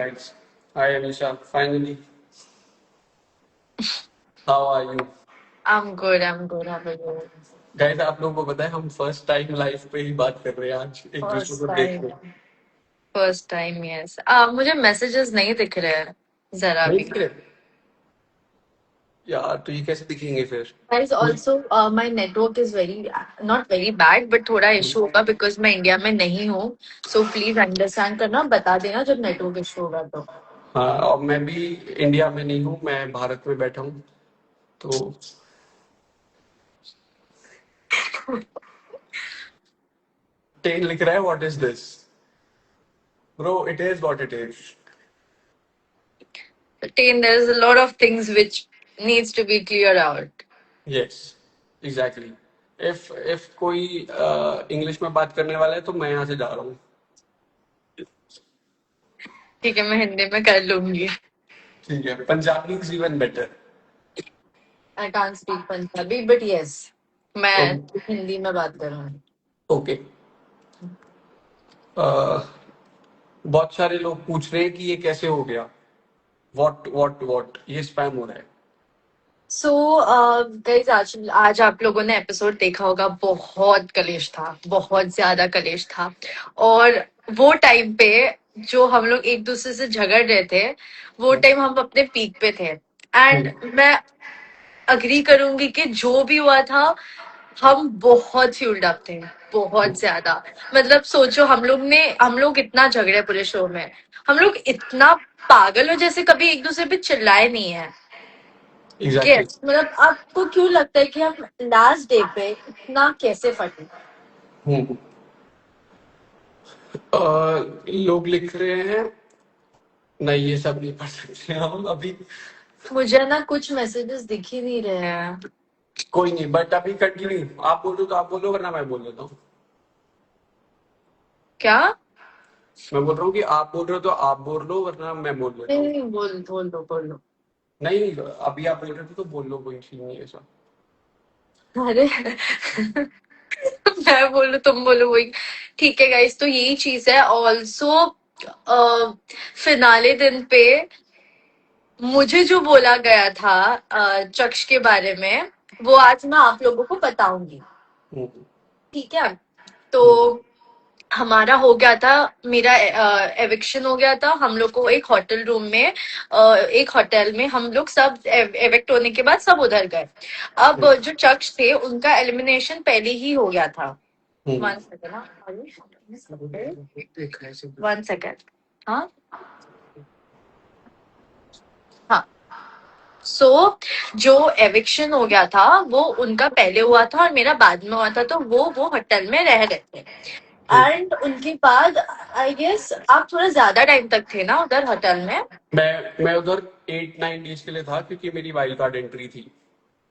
Guys. Hi Anisha, finally. How are you? I'm good. I'm good. How are you? Guys, आप लोगों को पता है हम फर्स्ट टाइम लाइव पे ही बात कर रहे हैं आज एक दूसरे First को देख time. के। First time, yes. मुझे messages नहीं दिख रहे हैं जरा नहीं भी. दिख रहे यार, तो ये कैसे दिखेंगे फिर? Guys, also my network is very not very bad, but थोड़ा issue होगा because मैं इंडिया में नहीं हूँ. So please understand करना, बता देना जब network issue होगा तो. हाँ, और मैं भी इंडिया में नहीं हूँ, मैं भारत में बैठा हूँ। तो टेन लिख रहा है, what is this? Bro, it is what it is. Tain, there's a lot of things which needs to be cleared out. Yes, exactly. If कोई इंग्लिश में बात करने वाला है तो मैं यहाँ से जा रहा हूँ। ठीक है, मैं हिंदी में कर लूंगी. ठीक है, Punjabi is even better. I can't speak Punjabi, but yes, मैं हिंदी में बात करूंगी. ओके। बहुत सारे लोग पूछ रहे हैं कि ये कैसे हो गया। वॉट ये स्पैम हो रहा है। सो गाइज आज आप लोगों ने एपिसोड देखा होगा. बहुत कलेश था, बहुत ज्यादा कलेश था. और वो टाइम पे जो हम लोग एक दूसरे से झगड़ रहे थे, वो टाइम हम अपने पीक पे थे. एंड मैं अग्री करूंगी कि जो भी हुआ था, हम बहुत फ्यूल्ड अप थे, बहुत ज्यादा. मतलब सोचो, हम लोग इतना झगड़े पूरे शो में. हम लोग इतना पागल हो जैसे कभी एक दूसरे पे चिल्लाए नहीं है. एग्जैक्टली। यस, मतलब आपको क्यों लगता है कि हम लास्ट डे पे इतना कैसे फटे? लोग लिख रहे हैं, नहीं ये सब नहीं पढ़ सकते हम अभी। मुझे ना कुछ मैसेजेस दिख ही नहीं रहे हैं. कोई नहीं, बट अभी कंटिन्यू। आप बोलो तो आप बोलो, वरना मैं बोल देता हूँ। क्या? मैं बोल रहा हूँ कि आप बोल रहे हो तो आप बोल लो, वरना मैं बोल देता नहीं हूँ। नहीं, बोल दो. नहीं, अभी आप बोल रहे थे तो बोल लो, कोई चीज नहीं है ऐसा। अरे मैं बोलू तुम बोलो वही. ठीक है गाइस, तो यही चीज है. ऑल्सो फिनाले दिन पे मुझे जो बोला गया था चक्ष के बारे में, वो आज मैं आप लोगों को बताऊंगी. हम्म, ठीक है. तो हम्म, हमारा हो गया था, मेरा एविक्शन हो गया था. हम लोग को एक होटल रूम में, एक होटल में हम लोग सब एविक्ट होने के बाद सब उधर गए. अब हम्म, जो चक्स थे उनका एलिमिनेशन पहले ही हो गया था. Hmm. One second. One second. हाँ हाँ. सो जो एविक्शन हो गया था वो उनका पहले हुआ था और मेरा बाद में हुआ था. तो वो होटल में रह रहे थे. एंड उनके बाद आई गेस आप थोड़ा ज्यादा टाइम तक थे ना उधर होटल में. मैं उधर 8-9 डेज के लिए था, क्योंकि मेरी वाइल्ड कार्ड एंट्री थी।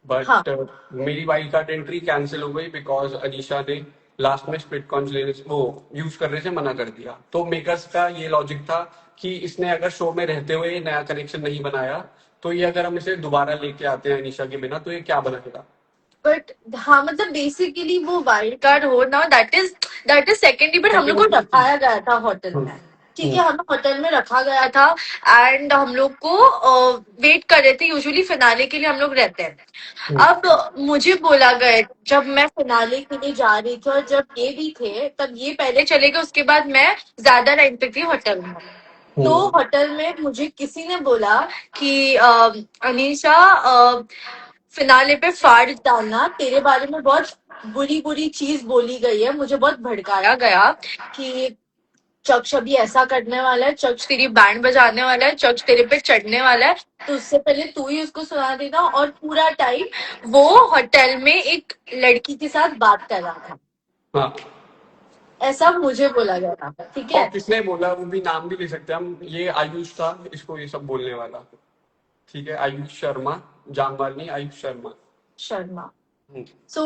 हाँ. बट मेरी वाइल्ड कार्ड एंट्री कैंसिल हो गई बिकॉज अनीशा ने लास्ट में स्प्लिट कॉइन्स लेने वो यूज करने से मना कर दिया। तो मेकर्स का ये लॉजिक था कि इसने अगर शो में रहते हुए नया कनेक्शन नहीं बनाया, तो ये अगर हम इसे दोबारा लेके आते हैं अनीशा के बिना, तो ये क्या बनाएगा। बट हाँ, मतलब बेसिकली वो वाइल्ड कार्ड हो ना, दैट इज सेकेंडरी. बट हम लोग को सेकेंडरी चीज। रखाया गया था होटल हम्म, में. ठीक है, हम्म, हमें होटल में रखा गया था. एंड हम लोग को वेट कर रहे थे. यूजुअली फिनाले के लिए हम लोग रहते हैं. हम्म, अब मुझे बोला गया, जब मैं फिनाले के लिए जा रही थी और जब ये भी थे, तब ये पहले चले गए. उसके बाद मैं ज्यादा टाइम तक थी होटल में. तो हम्म, होटल में मुझे किसी ने बोला कि अनीशा, फिनाले पे फाड़ डालना, तेरे बारे में बहुत बुरी बुरी चीज बोली गई है. मुझे बहुत भड़काया गया कि चक्ष अभी ऐसा करने वाला है, चक्ष तेरी बैंड बजाने वाला है, चक्ष तेरे पे चढ़ने वाला है. तो उससे पहले तू ही उसको सुना देना. और पूरा टाइम वो होटल में एक लड़की के साथ बात कर रहा था. हाँ। ऐसा मुझे बोला गया था. ठीक और है. किसने बोला वो भी नाम भी ले सकते हैं हम, ये आयुष था इसको ये सब बोलने वाला। ठीक है, आयुष शर्मा। जामवाल नहीं, आयुष शर्मा। शर्मा. हम्म, सो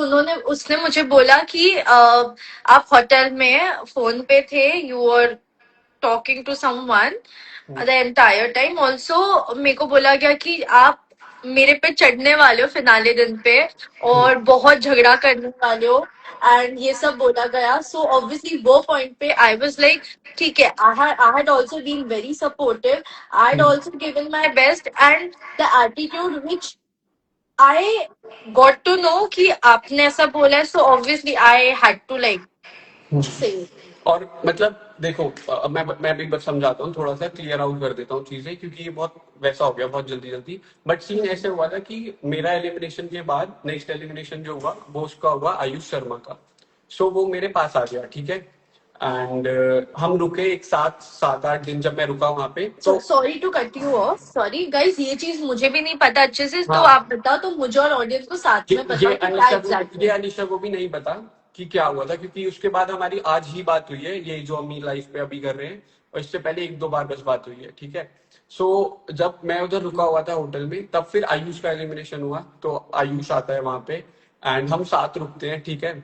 उसने मुझे बोला कि आप होटल में फोन पे थे, you are talking to someone hmm, the entire time. Also मेरे को बोला गया कि आप मेरे पे चढ़ने वाले हो फिनाले दिन पे और बहुत झगड़ा करने वाले हो एंड ये सब बोला गया, सो ऑब्वियसली वो पॉइंट पे आई वाज लाइक ठीक है, I had also been very supportive, I had hmm, also given my best and the attitude which I got to know कि आपने ऐसा बोला है, so obviously I had to like hmm. से। और मतलब देखो, मैं भी बस समझाता हूँ, थोड़ा सा क्लियर आउट कर देता हूँ चीजें, क्योंकि ये बहुत वैसा हो गया बहुत जल्दी जल्दी। बट सीन ऐसे हुआ था कि मेरा एलिमिनेशन के बाद नेक्स्ट एलिमिनेशन जो हुआ वो उसका हुआ आयुष शर्मा का। सो वो मेरे पास आ गया, ठीक है। एंड हम रुके एक साथ 7-8 दिन जब मैं रुका वहां पे, तो sorry to cut you off, sorry guys, ये चीज मुझे भी नहीं पता अच्छे से, तो हाँ, आप बताओ तो मुझे और ऑडियंस को साथ में पता हो कि क्या ये एग्जैक्टली। अनिशा को भी नहीं पता कि क्या हुआ था, क्योंकि उसके बाद हमारी आज ही बात हुई है, ये जो हम लाइफ पे अभी कर रहे हैं। और इससे पहले 1-2 बार बस बात हुई है, ठीक है। सो जब मैं उधर रुका हुआ था होटल में, तब फिर आयुष का एलिमिनेशन हुआ, तो आयुष आता है वहां पे एंड हम साथ रुकते हैं, ठीक है।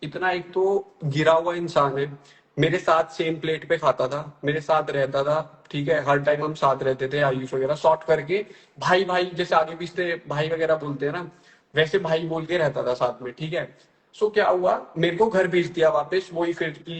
इतना एक तो गिरा हुआ इंसान है, मेरे साथ सेम प्लेट पे खाता था, मेरे साथ रहता था, ठीक है। हर टाइम हम साथ रहते थे, आयुष वगैरह शॉर्ट करके भाई भाई, जैसे आगे पीछे भाई वगैरह बोलते हैं ना, वैसे भाई बोल के रहता था साथ में, ठीक है। सो क्या हुआ, मेरे को घर भेज दिया वापस, वही फिर कि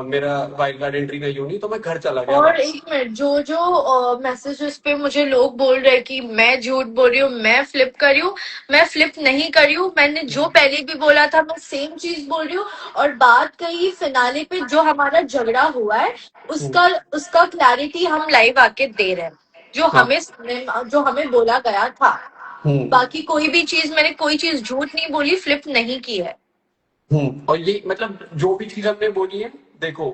मेरा वाइल्ड कार्ड एंट्री नहीं होनी, तो मैं घर चला गया और वापस। एक मिनट, जो जो मैसेजेस पे मुझे लोग बोल रहे हैं कि मैं झूठ बोल रही हूँ, मैं फ्लिप कर रही हूँ, मैं फ्लिप नहीं कर रही हूँ, मैंने जो पहले भी बोला था मैं सेम चीज बोल रही हूँ। और बात कही फिनाले पे जो हमारा झगड़ा हुआ है, हम्म, उसका उसका क्लैरिटी हम लाइव आके दे रहे हैं, हाँ, जो हमें बोला गया था। हम्म, बाकी कोई भी चीज, मैंने कोई चीज झूठ नहीं बोली, फ्लिप नहीं की है। और ये मतलब जो भी चीज हमने बोली है, देखो,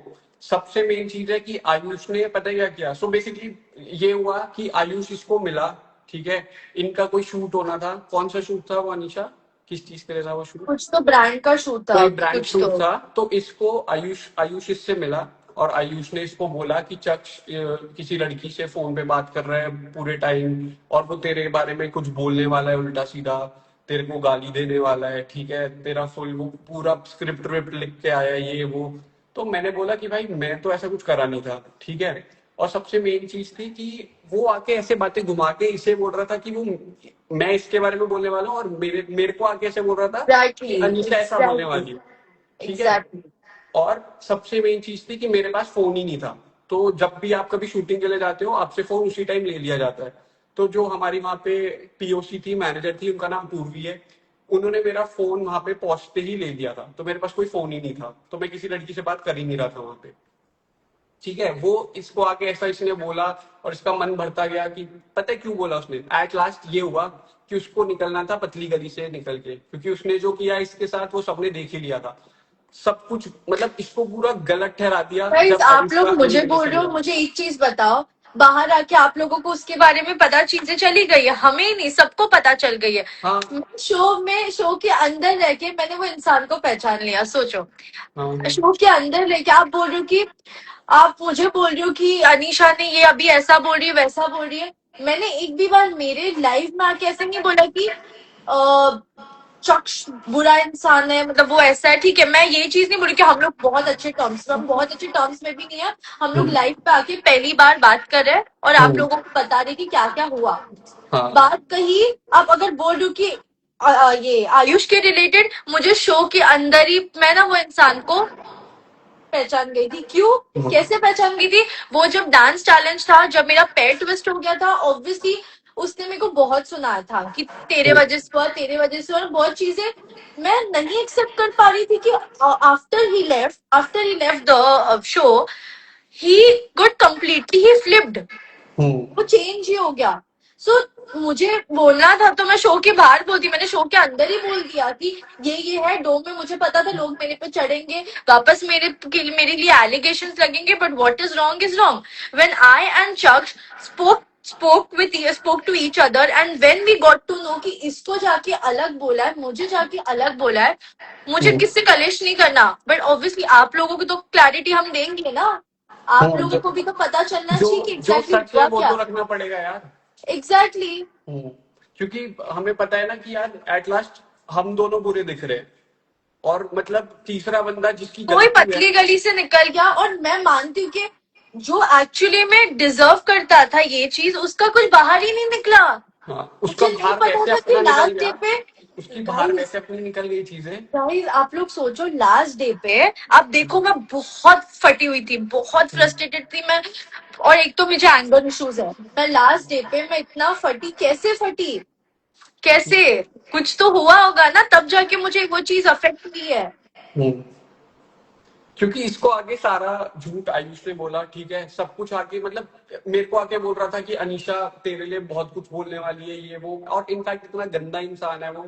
सबसे मेन चीज है कि आयुष ने पता है क्या किया। सो बेसिकली ये हुआ कि आयुष इसको मिला, ठीक है। इनका कोई शूट होना था, कौन सा शूट था वो अनीशा, किस चीज के लिए था वो शूट? कुछ तो ब्रांड का शूट था, कोई ब्रांड कुछ शूट तो। था, तो इसको आयुष आयुष इससे मिला, और आयुष ने इसको बोला कि चक्ष किसी लड़की से फोन पे बात कर रहा है पूरे टाइम, और वो तेरे बारे में कुछ बोलने वाला है उल्टा सीधा, तेरे को गाली देने वाला है, ठीक है। तेरा फुल वो पूरा स्क्रिप्ट विप्ट लिख के आया है, ये वो। तो मैंने बोला कि भाई मैं तो ऐसा कुछ करा नहीं था, ठीक है। और सबसे मेन चीज थी कि वो आके ऐसे बातें घुमा के इसे बोल रहा था कि वो, मैं इसके बारे में बोलने वाला हूँ, और मेरे मेरे को आके ऐसे बोल रहा था कि एग्जैक्टली, अनीशा ऐसा बोलने एग्जैक्टली, वाली है, ठीक है। एग्जैक्टली। और सबसे मेन चीज थी कि मेरे पास फोन ही नहीं था। तो जब भी आप कभी शूटिंग के लिए जाते हो, आपसे फोन उसी टाइम ले लिया जाता है। तो जो हमारी वहां पे पीओसी थी, मैनेजर थी, उनका नाम पूर्वी है, उन्होंने मेरा फोन वहां पे पहुंचते ही ले लिया था। तो मेरे पास कोई फोन ही नहीं था, तो मैं किसी लड़की से बात कर ही नहीं रहा था वहां पे, ठीक है। वो इसको आके ऐसा इसने बोला, और इसका मन भरता गया कि पता है क्यों बोला उसने। एट लास्ट ये हुआ कि उसको निकलना था पतली गली से निकल के, क्योंकि उसने जो किया इसके साथ वो सबने देख ही लिया था सब कुछ। मतलब इसको पूरा गलत ठहरा दिया गाइस, जब आप आयुष लोग का मुझे बोल एलिमिनेशन रहे हो, हुआ। मुझे एक चीज बताओ, बाहर आके आप लोगों को उसके बारे में पता, चीजें चली गई है, हमें ही नहीं सबको पता चल गई है। हाँ, शो के अंदर रह के मैंने वो इंसान को पहचान लिया, सोचो। हाँ, शो के अंदर लेके आप बोल रहे हो कि, आप मुझे बोल रहे हो कि अनीशा ने ये अभी ऐसा बोल रही है, वैसा बोल रही है। मैंने एक भी बार मेरे लाइफ में आके ऐसे नहीं बोला कि शख्स बुरा इंसान है, मतलब वो ऐसा है, ठीक है। मैं ये चीज नहीं बोली कि हम लोग बहुत अच्छे टर्म्स में, हम बहुत अच्छे टर्म्स में भी नहीं है। हम लोग हम्म, लाइफ पे आके पहली बार बात कर रहे हैं और आप हम्म, लोगों को बता रहे कि क्या क्या हुआ। हाँ, बात कही, आप अगर बोल रहे हो कि ये आयुष के रिलेटेड, मुझे शो के अंदर ही मैं ना वो इंसान को पहचान गई थी। क्यों, कैसे पहचान गई थी? वो जब डांस चैलेंज था, जब मेरा पैर ट्विस्ट हो गया था, ऑब्वियसली उसने मेरे को बहुत सुनाया था कि तेरे हम्म, वजह से हुआ, तेरे वजह से हुआ, और बहुत चीजें मैं नहीं एक्सेप्ट कर पा रही थी कि after he left the show, he got completely, he flipped, hmm, वो चेंज ही हो गया। सो मुझे बोलना था तो मैं शो के बाहर बोलती, मैंने शो के अंदर ही बोल दिया कि ये है डोम में। मुझे पता था लोग मेरे पे चढ़ेंगे, वापस मेरे लिए एलिगेशंस लगेंगे, but what is wrong when I and Chaksh spoke to each other, and when we got to know कि इसको जाके अलग बोला है, मुझे जाके अलग बोला है। मुझे हम्म, किससे कलेश नहीं करना, बट ऑब्वियसली आप लोगों को तो क्लैरिटी हम देंगे ना, आप लोगों को भी तो पता चलना जो चाहिए कि जो एग्जैक्टली सच है हुआ वो क्या। तो रखना पड़ेगा यार। एग्जैक्टली। हम्म, क्योंकि हमें पता है ना कि यार एट लास्ट हम दोनों बुरे दिख रहे हैं, और मतलब तीसरा बंदा जिसकी कोई गलती है। पतली गली से निकल गया, और मैं मानती हूँ कि जो एक्चुअली में डिजर्व करता था ये चीज, उसका कुछ बाहर ही नहीं निकला। हाँ, उसका मुझे नहीं बाहर पता वैसे था कि अपना निकल लास्ट डे गया, पे उसकी बाहर गाइस वैसे अपनी निकल गई चीजें। गाइस आप लोग सोचो लास्ट डे पे अब देखो मैं बहुत फटी हुई थी बहुत फ्रस्ट्रेटेड थी मैं और एक तो मुझे एंगर इश्यूज है मैं लास्ट डे पे मैं इतना फटी कैसे फटी कैसे कुछ तो हुआ होगा ना तब जाके मुझे वो चीज अफेक्ट हुई है हम्म। क्योंकि इसको आगे सारा झूठ आयुष ने बोला, ठीक है, सब कुछ आके मतलब मेरे को आके बोल रहा था कि अनीशा तेरे लिए बहुत कुछ बोलने वाली है ये वो, और इनफैक्ट इतना गंदा इंसान है वो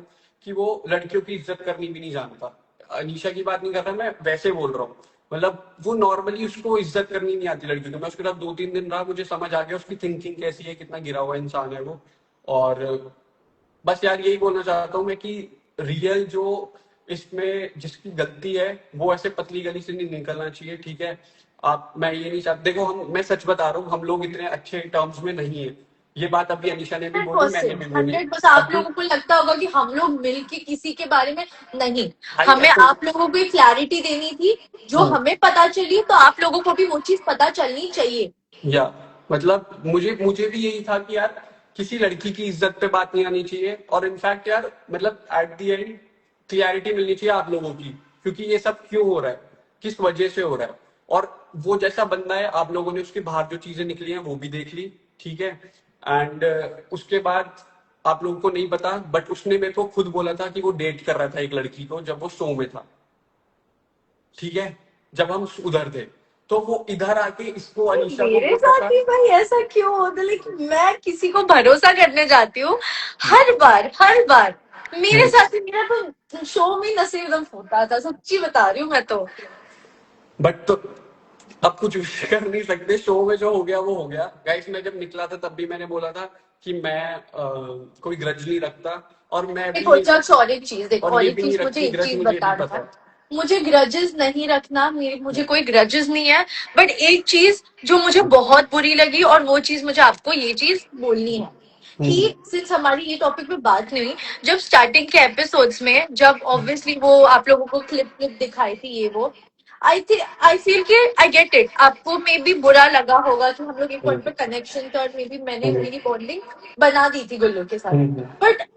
कि वो लड़कियों की इज्जत करनी भी नहीं जानता। अनीशा की बात नहीं कर रहा, मैं वैसे बोल रहा हूँ। मतलब वो नॉर्मली उसको इज्जत करनी नहीं आती लड़कियों को। मैं उसके साथ 2-3 दिन रहा, मुझे समझ आ गया उसकी थिंकिंग कैसी है, कितना गिरा हुआ इंसान है वो। और बस यार यही बोलना चाहता हूँ मैं कि रियल जो इसमें जिसकी गलती है वो ऐसे पतली गली से नहीं निकलना चाहिए, ठीक है। आप, मैं ये नहीं चाहता, देखो हम, मैं सच बता रहा हूँ, हम लोग इतने अच्छे टर्म्स में नहीं है। ये बात अभी अनिशा ने भी बोली, मैंने भी बोली। 100% आप अभी लोगों को लगता होगा कि हम लोग मिलके किसी के बारे में नहीं भाई हमें ऐसे, आप लोगों को एक क्लैरिटी देनी थी जो हाँ, हमें पता चली तो आप लोगों को भी वो चीज पता चलनी चाहिए या मतलब मुझे मुझे भी यही था कि यार किसी लड़की की इज्जत पे बात नहीं आनी चाहिए, और इनफैक्ट यार मतलब एट द एंड क्लियरिटी मिलनी चाहिए आप लोगों की, क्योंकि ये सब क्यों हो रहा है, किस वजह से हो रहा है। और वो जैसा बंदा है, आप लोगों ने उसके बाहर जो चीजें निकली हैं वो भी देख ली, ठीक है। एंड उसके बाद आप लोगों को नहीं पता, बट उसने मेरे को खुद बोला था कि वो डेट कर रहा था एक लड़की को जब वो शो में था, ठीक है, जब हम उधर थे। तो वो इधर आके इसको अनीशा को मेरे बोलता साथ था। भी भाई ऐसा क्यों होता लेकिन मैं किसी को भरोसा करने जाती हूँ हर बार मेरे हम्म। साथ भी मेरा तो शो में नसीब एकदम फूटा था सच्ची बता रही हूँ मैं तो बट तो अब कुछ भी कर नहीं सकते, शो में जो हो गया वो हो गया। गाइस मैं जब निकला था तब भी मैंने बोला था कि मैं कोई ग्रज नहीं रखता, और मैं देखो भी, जस्ट और एक चीज देख और और ये एक भी नहीं चीज मुझे रखती एक ग्रज, चीज मुझे भी बताना पता है है। मुझे ग्रजेस नहीं रखना मेरे मुझे कोई ग्रजेस नहीं है बट एक चीज जो मुझे बहुत बुरी लगी और वो चीज मुझे आपको ये चीज बोलनी है हम्म। कि सिंस हमारी ये टॉपिक पे बात नहीं हुई जब स्टार्टिंग के एपिसोड्स में जब ऑब्वियसली वो आप लोगों को क्लिप क्लिप दिखाई थी ये वो आई फील कि आई गेट इट आपको मे बी बुरा लगा होगा कि हम लोग एक पॉइंट पे कनेक्शन थे और मे बी मैंने हम्म। मेरी बॉन्डिंग बना दी थी गुल्लू के साथ हम्म। बट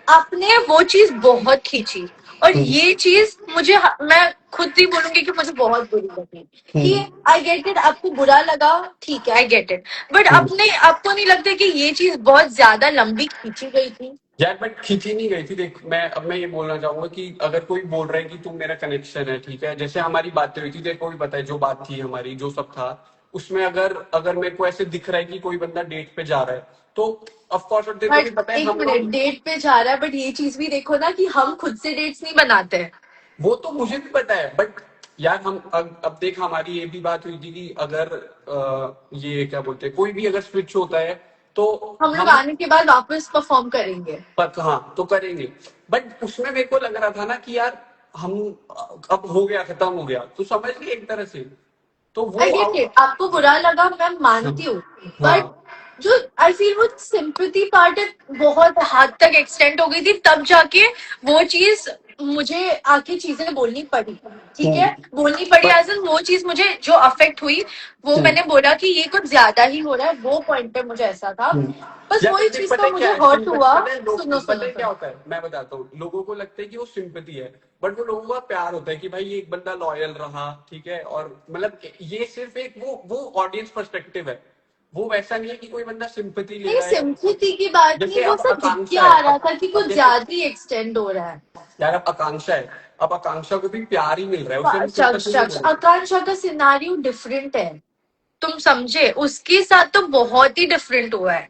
आपने वो चीज बहुत खींची और हम्म। ये चीज मुझे मैं खुद ही बोलूंगी कि मुझे बहुत बुरी लगी कि हम्म। आई गेट इट आपको बुरा लगा ठीक है आई गेट इट बट हम्म। अपने आपको नहीं लगता कि ये चीज बहुत ज्यादा लंबी खींची गई थी यार बट खींची नहीं गई थी। देख मैं, अब मैं ये बोलना चाहूंगा कि अगर कोई बोल रहा है कि तुम मेरा कनेक्शन है, ठीक है, जैसे हमारी बातें हुई थी, तेरे को भी पता है जो बात थी हमारी, जो सब था उसमें, अगर अगर मेरे को ऐसे दिख रहा है कि कोई बंदा डेट पे जा रहा है, तो ऑफ कोर्स, और तेरे को भी बट पता है एक हम मिनट लोग, डेट पे जा रहा है बट ये चीज भी देखो ना कि हम खुद से डेट्स नहीं बनाते हैं वो तो मुझे भी पता है, बट यार हम अब देख, हमारी ये भी बात हुई थी कि अगर ये क्या बोलते हैं, कोई भी अगर स्विच होता है तो हम लोग हम, आने के बाद वापस परफॉर्म करेंगे पर हाँ तो करेंगे। बट उसमें मेरे को लग रहा था ना कि यार हम, अब हो गया, खत्म हो गया, तो समझ गए एक तरह से, तो आई वो गेट इट आपको बुरा लगा मैं मानती हूँ बट हाँ। जो आई फील वो सिंपैथी पार्ट बहुत हद तक एक्सटेंड हो गई थी तब जाके वो चीज मुझे आके चीजें बोलनी पड़ी ठीक है हम्म। बोलनी पड़ी पर एज एन वो चीज मुझे जो अफेक्ट हुई वो हम्म। मैंने बोला कि ये कुछ ज्यादा ही हो रहा है वो पॉइंट पे मुझे ऐसा था हम्म। बस या वही फिर देख, चीज पता का है क्या मुझे है, हर्ट सिंपल, हुआ पता है लोग, सुनो पता सुनो है क्या सुनो होता है, मैं बताता हूँ, लोगों को लगता है कि वो सिंपति है, बट वो लोगों का प्यार होता है कि भाई ये एक बंदा लॉयल रहा, ठीक है, और मतलब ये सिर्फ एक वो ऑडियंस पर्सपेक्टिव है। वो वैसा नहीं है कि कोई बंदा सिंपति ले नहीं रहा है। सिंपैथी की बात नहीं जैसे वो अब सब दिख के आकांक्षा है, आ रहा था कि अब कुछ जैसे ज्यादा ही एक्सटेंड हो रहा है यार अब आकांक्षा है, अब आकांक्षा को भी प्यार ही मिल रहा है, उसे हम शख्स सिंपति नहीं शख्स बोलते। आकांक्षा का सिनारियो डिफरेंट है तुम समझे उसके साथ तो बहुत ही डिफरेंट हुआ है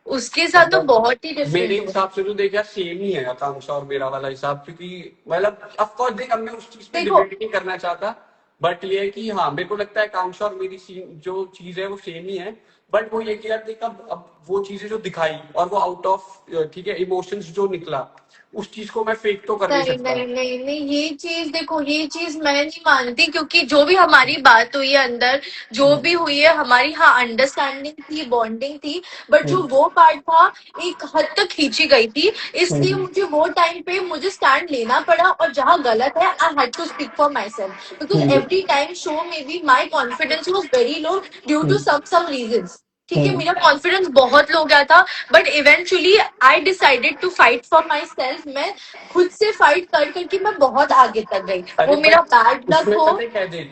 उसके साथ तो मतलब बहुत ही मेरे डिफरेंट हुआ है हिसाब से तो देख यार सेम ही है आकांक्षा और मेरा वाला हिसाब, क्योंकि मतलब ऑफ कोर्स देख, अब मैं उस चीज पे देखो डिबेट नहीं करना चाहता, बट ये है कि हाँ मेरे को लगता है आकांक्षा और मेरी जो चीज है वो सेम ही है। बट वो ये कि यार देख, अब वो चीजें जो दिखाई और वो आउट ऑफ, ठीक है, इमोशंस जो निकला, उस चीज को मैं फेक तो कर नहीं नहीं सकता। नहीं नहीं नहीं ये चीज देखो ये चीज मैं नहीं मानती क्योंकि जो भी हमारी बात हुई है अंदर जो भी हुई है हमारी हाँ अंडरस्टैंडिंग थी बॉन्डिंग थी बट जो हम्म। वो पार्ट था एक हद तक खींची गई थी इसलिए हम्म। मुझे वो टाइम पे मुझे स्टैंड लेना पड़ा और जहां गलत है I had to speak for myself because hmm. Every time show में be my confidence was very low due to hmm. some reasons ठीक है, मेरा कॉन्फिडेंस बहुत लो गया था, but eventually I decided to fight for myself. मैं खुद से फाइट कर करके मैं बहुत आगे तक गई। अरे वो मेरा बट बैड लक उसमें हो, पता है क्या दे,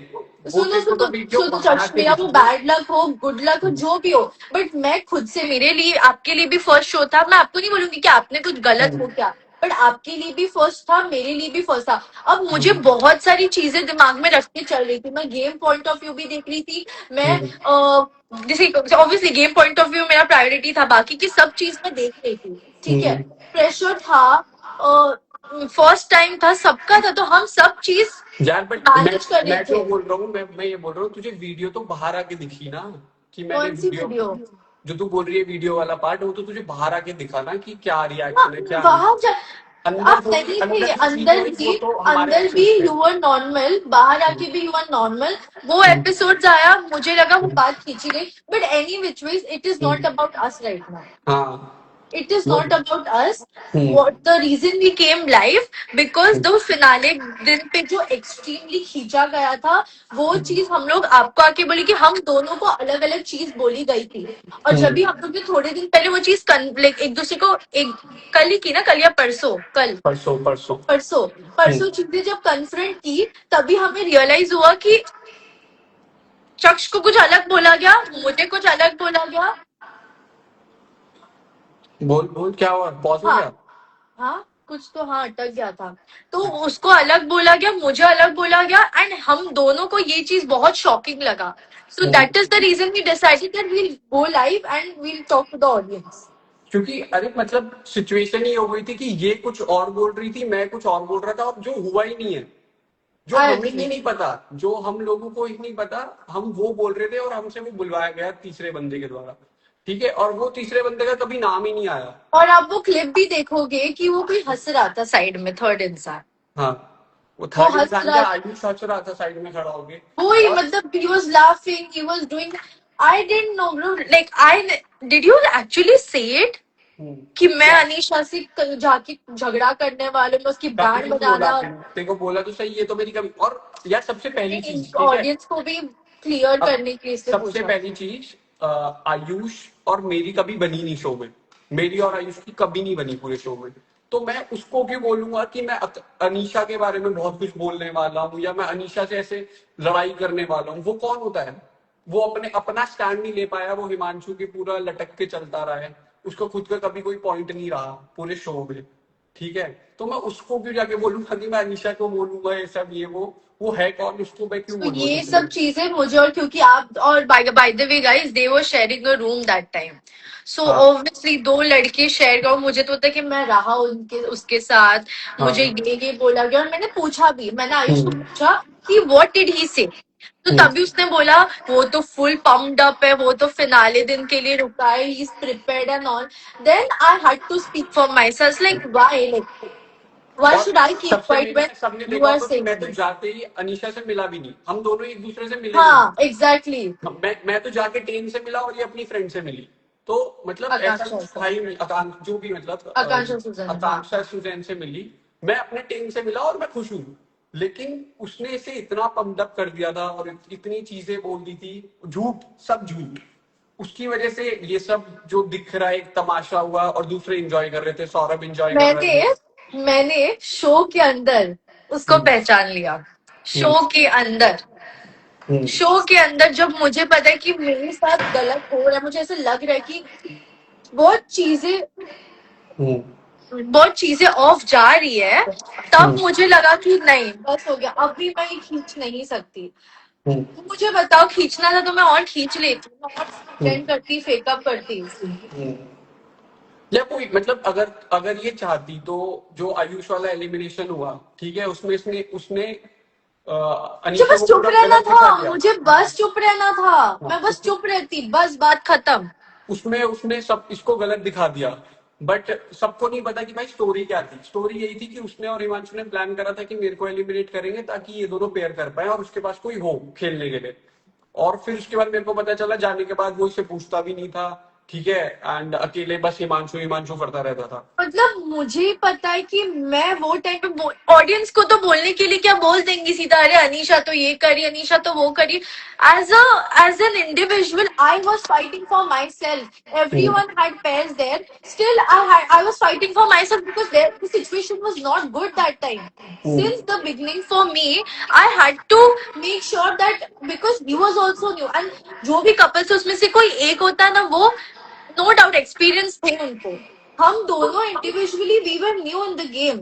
वो सुनो तेरे को सुनो तो वीडियो सुनो बाहर जश, आके मेरा वो दिखी थी। बैड लक हो, गुड लक हो, जो भी हो, बट मैं खुद से, मेरे लिए, आपके लिए भी फर्स्ट शो था। मैं आपको नहीं बोलूंगी कि आपने कुछ गलत हो क्या, बट आपके लिए भी फर्स्ट था, मेरे लिए भी फर्स्ट था। अब मुझे बहुत सारी चीजें दिमाग में रख के चल रही थी। मैं गेम पॉइंट ऑफ व्यू भी देख रही थी। मैं जैसे obviously game point of view मेरा प्रायोरिटी था, बाकी की सब चीज मैं देख रही थी। ठीक है, प्रेशर था, फर्स्ट टाइम था, सबका था, तो हम सब चीज यार बट मैनेज कर रहे मैं जो थे। बोल रहा हूँ, मैं ये बोल रहा हूँ, तुझे वीडियो तो बाहर आके दिखी ना, कि मैंने कौन सी वीडियो, वीडियो? जो तू बोल रही है वीडियो वाला पार्ट, वो तो तुझे बाहर आके दिखा ना कि क्या हाँ, रिएक्शन है क्या नहीं। बाहर जा, अंदर आप थोड़ी, नहीं थे, अंदर जो चीज हो अंदर रही भी, वो तो हमारे अंदर भी एक्शंस थे। यू आर नॉर्मल, बाहर आके भी यू आर नॉर्मल। वो एपिसोड आया, मुझे लगा वो बात खींची गई, but any which ways it is not about us right now. हाँ It is वो not about us. Hmm, What the reason we came live, because the finale दिन पे जो extremely खींचा गया था, वो चीज हम लोग आपको आके बोली कि हम दोनों को अलग अलग चीज बोली गई थी। और जब भी हम लोग ने थोड़े दिन पहले वो चीज एक दूसरे को, एक कल ही की ना, कल या परसों, कल परसों परसों। परसों परसों चीजें जब कन्फ्रंट की, तभी हमें रियलाइज हुआ कि शख्स को कुछ अलग बोला गया, मुझे कुछ अलग बोला गया। बोल बोल, क्या हुआ, पॉज हो हाँ, गया? हाँ कुछ तो, हाँ अटक गया था। तो उसको अलग बोला गया, मुझे अलग बोला गया, एंड हम दोनों को ये चीज बहुत शॉकिंग लगा। So that is the reason we decided that we'll go live and we'll talk to the audience. क्योंकि अरे मतलब सिचुएशन ये हो गई थी कि ये कुछ और बोल रही थी, मैं कुछ और बोल रहा था, और जो हुआ ही नहीं है, जो आई हमें ही एग्री। नहीं पता, जो हम लोगों को ही नहीं पता, हम वो बोल रहे थे और हमसे वो बुलवाया गया तीसरे बंदे के द्वारा। ठीक है, और वो तीसरे बंदे का कभी नाम ही नहीं आया। और आप वो क्लिप भी देखोगे कि वो कोई हंस रहा था साइड में, थर्ड इंसान, हाँ, वो वो थर्ड हंस इंसान रहा, का आयुष हंस रहा था साइड में खड़ा होके। वो ही और मतलब he was laughing, he was doing, I didn't know bro, like I, did you actually say it कि मैं क्या, अनीशा से जाके झगड़ा करने वाले, मैं उसकी कभी बैंड नहीं बोला, बनाना। तेरे को बोला तो सही, ये तो मेरी कभी, और यार सबसे पहली चीज, ठीक है, ऑडियंस को भी क्लियर अब करने के लिए इसलिए सबसे पूछा। पहली चीज, आयुष और मेरी कभी बनी नहीं शो में, मेरी और आयुष की कभी नहीं बनी पूरे शो में। तो मैं उसको क्यों बोलूंगा कि मैं अनीशा के बारे में बहुत कुछ बोलने वाला हूँ, या मैं अनीशा से ऐसे लड़ाई करने वाला हूँ। वो कौन होता है, वो अपने अपना स्टैंड नहीं ले पाया, वो हिमांशु की पूरा लटक के चलता रहा है, उसका खुद का कभी कोई पॉइंट नहीं रहा पूरे शो में। ठीक है, तो मैं उसको क्यों जाके बोलूंगा कि मैं अनीशा को बोलूंगा ये सब, ये वो है कौन, उसको मैं क्यों तो बोलूंगा ये किसी सब को? चीजें मुझे, और क्योंकि आप, और by the way guys, they were sharing a room that time, so हाँ ऑब्वियसली दो लड़के शेयर कर, मुझे तो होता है कि मैं रहा उनके उसके साथ, मुझे हाँ ये बोला गया, और मैंने पूछा भी, मैंने आयुष को हम्म, पूछा कि व्हाट डिड ही से, तो हम्म। तभी उसने बोला वो तो फुल पम्प्ड अप है, वो तो फिनाले दिन के लिए रुका है, he is prepared and all. Then I had to speak for myself, like why और शुड आई कीप सबसे क्वाइट मेन व्हेन में सबने यू देखा आर होगा कि मैं तो सेइंग। जाते ही अनीशा से मिला भी नहीं, हम दोनों एक दूसरे से मिले भी नहीं। हाँ एग्जैक्टली। मैं तो जाके ट्रेन से मिला और ये अपनी फ्रेंड से मिली। तो मतलब ऐसा आकांक्षा कुछ से, था ही नहीं, आकांक्षा जो भी मतलब आकांक्षा सुजन, हाँ। आकांक्षा सुजैन से मिली, मैं अपने ट्रेन से मिला और मैं खुश हूँ। लेकिन उसने इसे इतना पंप कर दिया था और इतनी चीजें बोल दी थी, झूठ, सब झूठ। उसकी वजह से ये सब जो दिख रहा है एक तमाशा हुआ, और दूसरे एंजॉय कर रहे थे, सौरभ एंजॉय कर रहे थे। मैंने शो के अंदर उसको हम्म, पहचान लिया। हम्म, शो के अंदर, हम्म, शो के अंदर जब मुझे पता है कि मेरे साथ गलत हो रहा है, मुझे ऐसा लग रहा है कि बहुत चीजें हम्म, बहुत चीजें ऑफ जा रही है, तब हम्म, मुझे लगा कि नहीं बस हो गया, अभी मैं ये खींच नहीं सकती। हम्म, तो मुझे बताओ, खींचना था तो मैं और खींच लेती, मैं और हम्म, pretend करती, फेकअप करती। हम्म। या कोई मतलब, अगर अगर ये चाहती तो, जो आयुष वाला एलिमिनेशन हुआ, ठीक है, उसमें इसने उसने मुझे अनीशा बस को चुप पूरा रहना गलत था, दिखा दिया। मुझे बस चुप रहना था, हाँ, मैं बस उसने चुप रहती, बस बात खत्म। उसमें उसने सब इसको गलत दिखा दिया। बट सबको नहीं पता कि भाई स्टोरी क्या थी। स्टोरी यही थी कि उसने और हिमांशु ने प्लान करा था कि मेरे को एलिमिनेट करेंगे ताकि ये दोनों पेयर कर पाए और उसके पास कोई हो खेलने के लिए। और फिर उसके बाद मेरे को पता चला, जाने के बाद वो इससे पूछता भी नहीं था, ठीक है, एंड अकेले बस हिमांशु हिमांशु करता रहता था। मतलब मुझे पता है कि मैं वो टाइम पे ऑडियंस को तो बोलने के लिए क्या बोल देंगी सीधा, अरे अनीशा तो ये करी, अनीशा तो वो करी। As an individual I was fighting for myself, everyone had pairs there, still I was fighting for myself because the situation was not good that time. Since the beginning for me, I had to make sure that because he was also new and जो भी couples उसमें से कोई एक होता है ना, वो नो डाउट एक्सपीरियंस थे उनको. हम दोनों individually we were new in the game.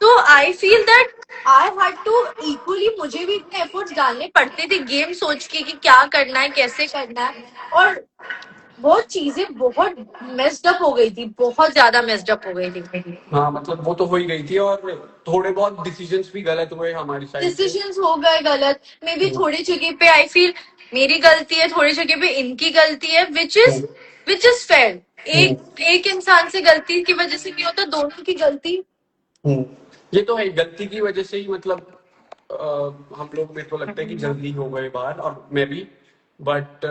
तो I feel that I had to equally, मुझे भी इतने एफर्ट्स डालने पड़ते थे गेम सोच के कि क्या करना है, कैसे करना है. और बहुत चीजें बहुत मेस्ड अप हो गई थी, बहुत ज्यादा मेस्ड अप हो गई थी. हाँ मतलब वो तो हो ही गई थी, और थोड़े बहुत डिसीजंस भी गलत हुए हमारी साइड से। डिसीजंस हो गए गलत, मे बी हम्म, थोड़ी जगह पे आई फील मेरी गलती है, थोड़ी जगह पे इनकी गलती है, विच इज फेयर. एक इंसान से गलती की वजह से नहीं होता, दोनों की गलती. हम्म। ये तो है, गलती की वजह से ही मतलब हम लोग, मेरे को लगता है कि जल्दी हो गए बाहर, और मैं भी। बट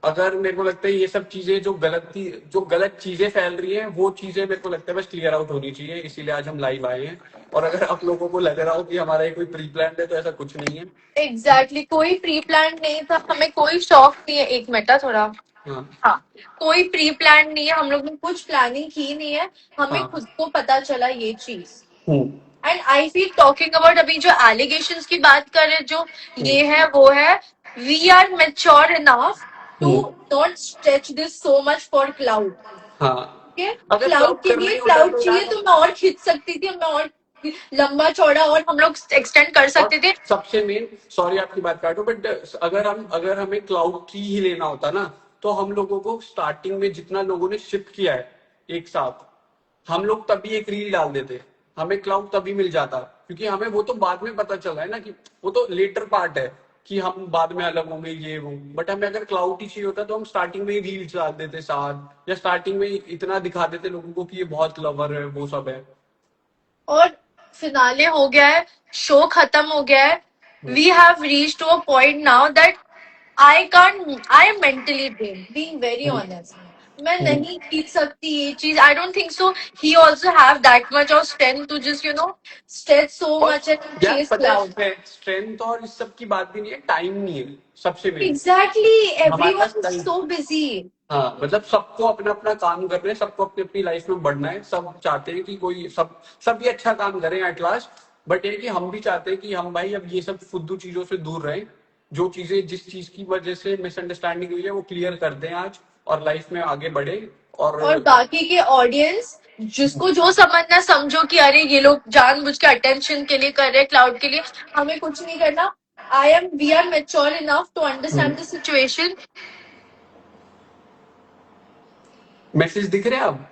अगर मेरे को लगता है ये सब चीजें जो गलत चीजें फैल रही हैं, वो चीजें मेरे को लगता है बस क्लियर आउट होनी चाहिए, इसीलिए आज हम लाइव आए हैं। और अगर आप लोगों को लग रहा हो कि हमारा ये कोई प्री प्लान है, तो ऐसा कुछ नहीं है। एग्जैक्टली कोई प्री प्लान नहीं था, हमें कोई शौक नहीं है. एक मिनट थोड़ा. हाँ हाँ, कोई प्री प्लान नहीं है, हम लोग ने कुछ प्लानिंग की नहीं है, हमें हाँ। खुद को पता चला ये चीज. Hmm and I feel talking about अभी जो एलिगेशंस की बात कर रहे, जो ये है वो है, we are mature enough to hmm. Not stretch this so much for clout. हाँ, ठीक है, अगर क्लाउड क्लाउड के करना लिए ही होता क्लाउड तो चाहिए यार, तो मैं और खींच सकती थी, मैं और लंबा चौड़ा और हम लोग एक्सटेंड कर और सकते थे. सबसे मेन, सॉरी आपकी बात काटो, बट अगर हमें क्लाउड की ही लेना होता ना, तो हम लोगों को स्टार्टिंग में जितना लोगों ने शिफ्ट किया है एक साथ, हम लोग तभी एक रील डाल देते, हमें क्लाउड तभी मिल जाता। क्योंकि हमें वो तो बाद में पता चला है ना, कि वो तो लेटर पार्ट है कि हम बाद में अलग होंगे ये वो। बट हमें अगर क्लाउड ही चाहिए होता, तो हम स्टार्टिंग में ही रील्स डाल देते साथ, या स्टार्टिंग में ही इतना दिखा देते लोगों को कि ये बहुत लवर है, वो सब है। और फिनाले हो गया है, शो खत्म हो गया है. We have reach to a point now that I am mentally drain, being very honest. मैं नहीं खींच सकती ये चीज. I don't think so he also have that much of strength to just stretch so और मच एंड यार चेस पता क्लाउड. है, स्ट्रेंथ और इस सब की बात भी नहीं है, टाइम नहीं है सबसे मेन। एग्जैक्टली, हमारे पास everyone is time, so busy. हाँ मतलब सबको अपना अपना काम कर रहे हैं, सबको अपनी अपनी लाइफ में बढ़ना है, सब चाहते हैं कि कोई सब भी अच्छा काम करें एट लास्ट। बट ये कि हम भी चाहते हैं कि हम भाई अब ये सब फुद्दू चीजों से दूर रहें, जो चीजें जिस चीज की वजह से मिसअंडरस्टैंडिंग हुई है वो क्लियर कर दें आज, और लाइफ में आगे बढ़े। और और बाकी के ऑडियंस जिसको जो समझना समझो कि अरे ये लोग जानबूझ के अटेंशन के लिए कर रहे हैं, क्लाउड के लिए. हमें कुछ नहीं करना. We are mature enough to understand the situation. Message दिख रहे हैं अब?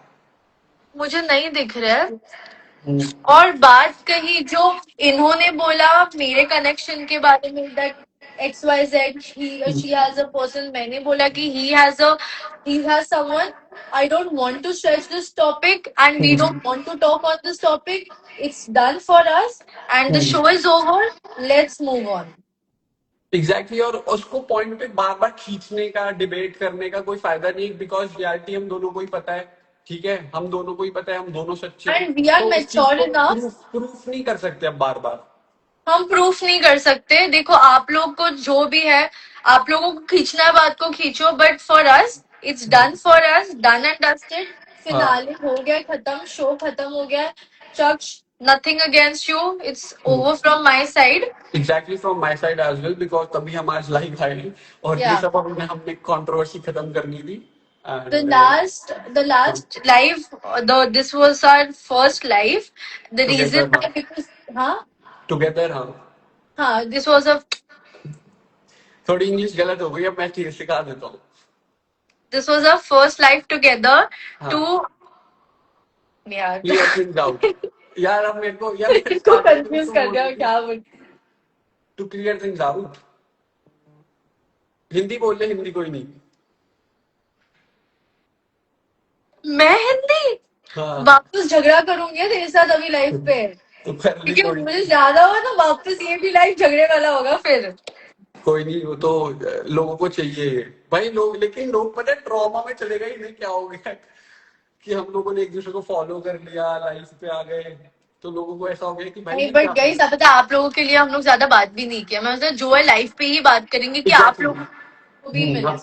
मुझे नहीं दिख रहा है. और बात कही जो इन्होंने बोला मेरे कनेक्शन के बारे में, that XYZ she has a person, मैंने बोला कि he has someone. I don't want to stretch this topic and we don't want to talk on this topic. It's done for us and the show is over. Let's move on. Exactly और उसको point पे बार बार खींचने का, debate करने का कोई फायदा नहीं, बिकॉज रियलिटी हम दोनों को ही पता है। ठीक है, हम दोनों को ही पता है, हम दोनों सच्चे हैं, And we are तो इस चीज mature को enough. प्रूफ नहीं कर सकते अब बार बार। हम प्रूफ नहीं कर सकते. देखो आप लोग को जो भी है, आप लोगों को खींचना है बात को खींचो, but for us it's done, for us done and dusted. Finale हो गया खत्म, शो खत्म हो गया. चक्ष, nothing against you, it's over from my side. Exactly from my side as well, because तभी हम आज लाइव आए हैं, और ये सब हमने कंट्रोवर्सी खत्म करनी थी। The last live, this was our first live. The reason why, because together, हाँ this was a थोड़ी इंग्लिश गलत हो गई, अब मैं ठीक सिखा देता हूँ। this was our first live together हाँ। to यार क्लियर थिंग्स आउट। यार अब मेरे को यार इसको कंफ्यूज कर दिया क्या बोल. To clear things out, Hindi बोल ले, हिंदी कोई नहीं। मैं हिंदी हाँ वापस झगड़ा करूंगी तेरे साथ अभी लाइव पे, तो कर ली क्योंकि कोई मुझे ज्यादा हुआ ना, वापस ये भी लाइव झगड़े वाला होगा फिर. कोई नहीं, वो तो लोगों को चाहिए ये भाई। लोग, लेकिन लोग पता है ट्रॉमा में चले गए, इन्हें क्या हो गया कि हम लोगों ने एक दूसरे को फॉलो कर लिया, लाइफ पे आ गए, तो लोगों को ऐसा हो गया कि भाई नहीं ये बट क्या हो गाइस गया। आप पता है, आप लोगों के लिए हम लोग ज्यादा बात भी नहीं किया। मैं मतलब जो है लाइफ पे ही बात करेंगे कि आप एग्जैक्टली। लोग को भी मिले।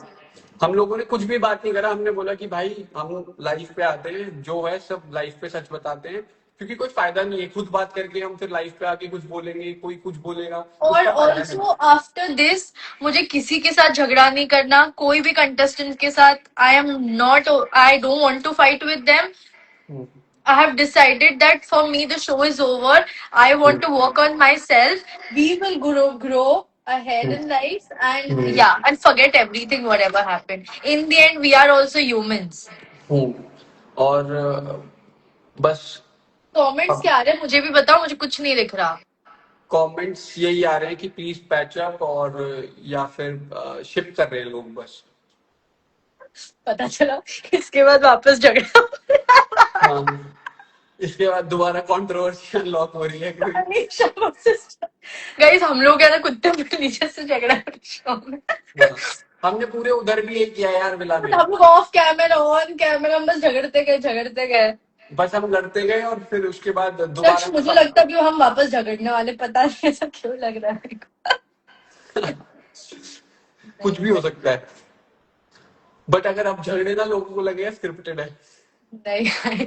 हम लोगों ने कुछ भी बात नहीं करा। हमने बोला कि भाई हम लाइफ पे आते हैं, जो है सब लाइफ पे सच बताते हैं, क्योंकि कोई फायदा नहीं है खुद बात करके हम फिर लाइफ पे आके कुछ बोलेंगे, कोई कुछ बोलेगा, और उसका फायदा है। ऑल्सो आफ्टर दिस मुझे किसी के साथ झगड़ा नहीं करना, कोई भी कंटेस्टेंट के साथ। I don't want to fight with them. Hmm, I have decided that for me the show is over. I want to work on myself. We will grow ahead hmm, in life, and hmm, yeah, and forget everything whatever happened. In the end, we are also humans. हम्म। और बस comments अब क्या आ रहे हैं मुझे भी बताओ, मुझे कुछ नहीं लिख रहा। कमेंट्स यही आ रहे हैं कि प्लीज पैच अप, और या फिर शिप कर रहे हैं लोग बस। पता चला इसके बाद वापस झगड़ा। हाँ, इसके बाद दोबारा कंट्रोवर्सी अनलॉक हो रही है कोई। गाइस हम लोग है ना कुत्ते बिल्ली जैसे झगड़ा शो में। हाँ, हमने पूरे उधर भी एक किया यार विला में। हम लोग ऑफ कैमरा ऑन कैमरा हम बस झगड़ते गए। बस हम लड़ते गए और फिर उसके बाद सच दोबारा मुझे लगता है कि हम वापस झगड़ने वाले, पता नहीं ऐसा क्यों लग रहा है मेरे को। कुछ नहीं भी हो सकता है। बट अगर आप झगड़े ना लोगों को लगे स्क्रिप्टेड है। नहीं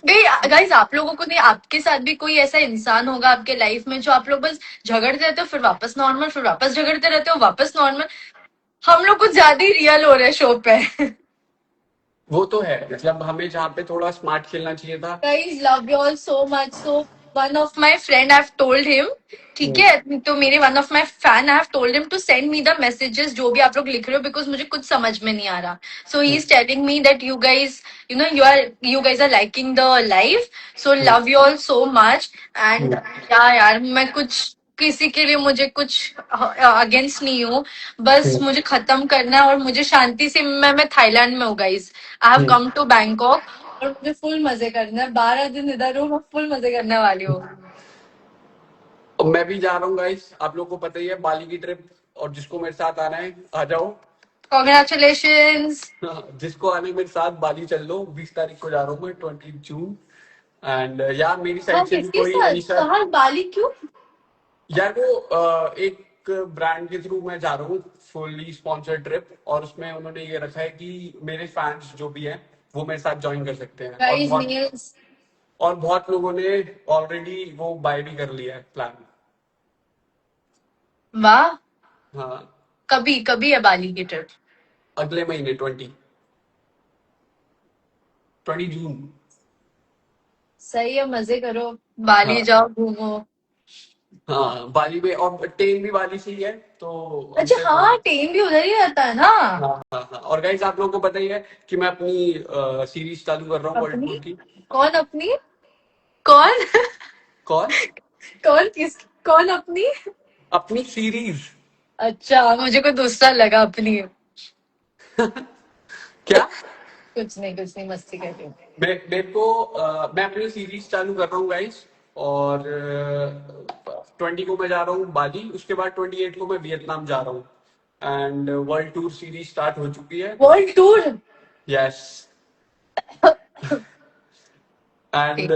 गई गाइस, आप लोगों को नहीं, आपके साथ भी कोई ऐसा इंसान होगा आपके लाइफ में जो आप लोग बस झगड़ते रहते हो फिर वापस नॉर्मल, फिर वापस झगड़ते रहते हो वापस नॉर्मल। हम लोग कुछ ज्यादा ही रियल हो रहे हैं शो पे। वो तो है, मतलब हमें जहाँ पे थोड़ा स्मार्ट खेलना चाहिए था। Guys, love you all so much. So one of my friend, I've told him, ठीक हम्म, है, तो मेरे one of my fan, I have told him to send me the messages जो भी आप लोग लिख रहे हो, because मुझे कुछ समझ में नहीं आ रहा. So he hmm, is telling me that you guys, you guys are liking the live. So hmm, love you all so much. And हम्म, क्या यार, मैं कुछ किसी के लिए मुझे कुछ अगेंस्ट नहीं हूँ। बस हम्म, मुझे खत्म करना है और मुझे शांति से, मैं थाईलैंड में हूँ guys. I have hmm. Come to Bangkok और मुझे फुल मजे करना है। 12 दिन इधर हूँ, मैं फुल मजे करने वाली हूँ। और मैं भी जा रहा हूँ गाइस, आप लोग को पता ही है, बाली की ट्रिप। और जिसको मेरे साथ आना है आ जाओ। कॉन्ग्रेचुलेशन। हाँ, जिसको आने मेरे साथ बाली चल लो। 20 तारीख को जा रहा हूँ मैं, 20 जून। एंड यार मेरी हाँ साइड से भी किसके कोई साथ, अनीशा। कहाँ, बाली क्यों? यार वो एक ब्रांड के थ्रू मैं जा रहा हूँ, फुल्ली स्पॉन्सर्ड ट्रिप, और उसमें उन्होंने ये रखा है कि मेरे फैंस जो भी हैं वो मेरे साथ ज्वाइन कर सकते हैं। Guys meals. और बहुत लोगों ने ऑलरेडी वो बाय भी कर लिया है प्लान। वाह। हाँ, कभी कभी है बाली की ट्रिप? अगले महीने 20 जून। सही है, मजे करो, बाली हाँ, जाओ घूमो। हाँ, बाली में, और टेन भी बाली से ही है, तो अच्छा हमसे हाँ, टेम भी उधर ही रहता है ना। हाँ, हाँ, हाँ। और गाइस आप लोगों को पता ही है कि मैं अपनी सीरीज चालू कर रहा हूँ वर्ल्ड अपनी? टूर की। कौन अपनी? कौन? कौन? कौन किस? कौन अपनी? अपनी सीरीज। अच्छा मुझे कोई दूसरा लगा अपनी। क्या? कुछ नहीं, मस्ती कर रही हूँ। मैं अपनी सीरीज चालू कर रहा हूँ गाइस। और 20 को मैं जा रहा हूँ बाली, उसके बाद 28 को मैं वियतनाम जा रहा हूँ। And world tour series start हो चुकी है। World tour? Yes. And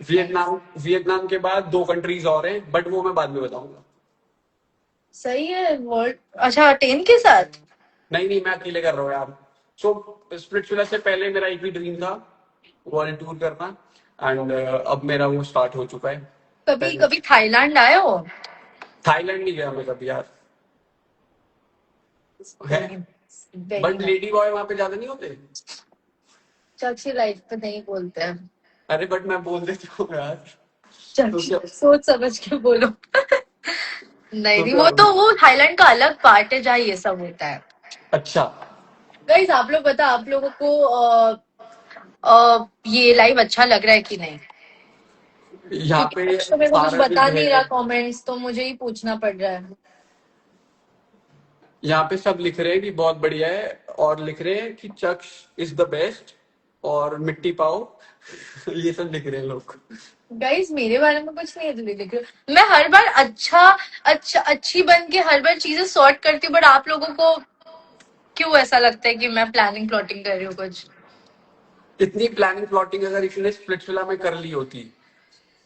Vietnam Vietnam के बाद 2 कंट्रीज और हैं, बट वो मैं बाद में बताऊंगा। सही है। वर्ल्ड, अच्छा टेन के साथ? नहीं, नहीं, मैं अकेले कर रहा हूँ यार। सो स्प्लिट्सविला से पहले मेरा एक ही ड्रीम था, वर्ल्ड टूर करना। एंड अब मेरा वो स्टार्ट हो चुका है। कभी पहले कभी थाईलैंड आए हो? थाईलैंड नहीं गया मैं कभी यार। है, very very but nice. Lady boy वहां पे ज्यादा नहीं होते। चाची लाइफ पे नहीं बोलते हैं। अरे बट मैं बोल देता हूँ यार। तो चाची क्या? सोच समझ के बोलो। नहीं तो नहीं, क्या वो बोलूं? तो वो थाईलैंड का अलग पार्ट है जहाँ ये सब होता है। अच्छा। गाइस आप लोग बता, आप लोगों को ये लाइव अच्छा लग रहा है कि नहीं? यहाँ क्योंकि पे तो मेरे को कुछ सारा बता दिन नहीं है। रहा कमेंट्स, तो मुझे ही पूछना पड़ रहा है। यहाँ पे सब लिख रहे हैं कि बहुत बढ़िया है, और लिख रहे हैं कि चक्स इज द बेस्ट। और मिट्टी पाओ। ये सब लिख रहे हैं लोग। गाइस मेरे बारे में कुछ नहीं है तुम लिख रहे हो। मैं हर बार अच्छी बन के हर बार चीजें सॉर्ट करती हूँ, बट आप लोगों को क्यों ऐसा लगता है कि मैं प्लानिंग प्लॉटिंग कर रही हूँ कुछ? इतनी प्लानिंग प्लॉटिंग अगर इसने स्प्लिट्सविला में कर ली होती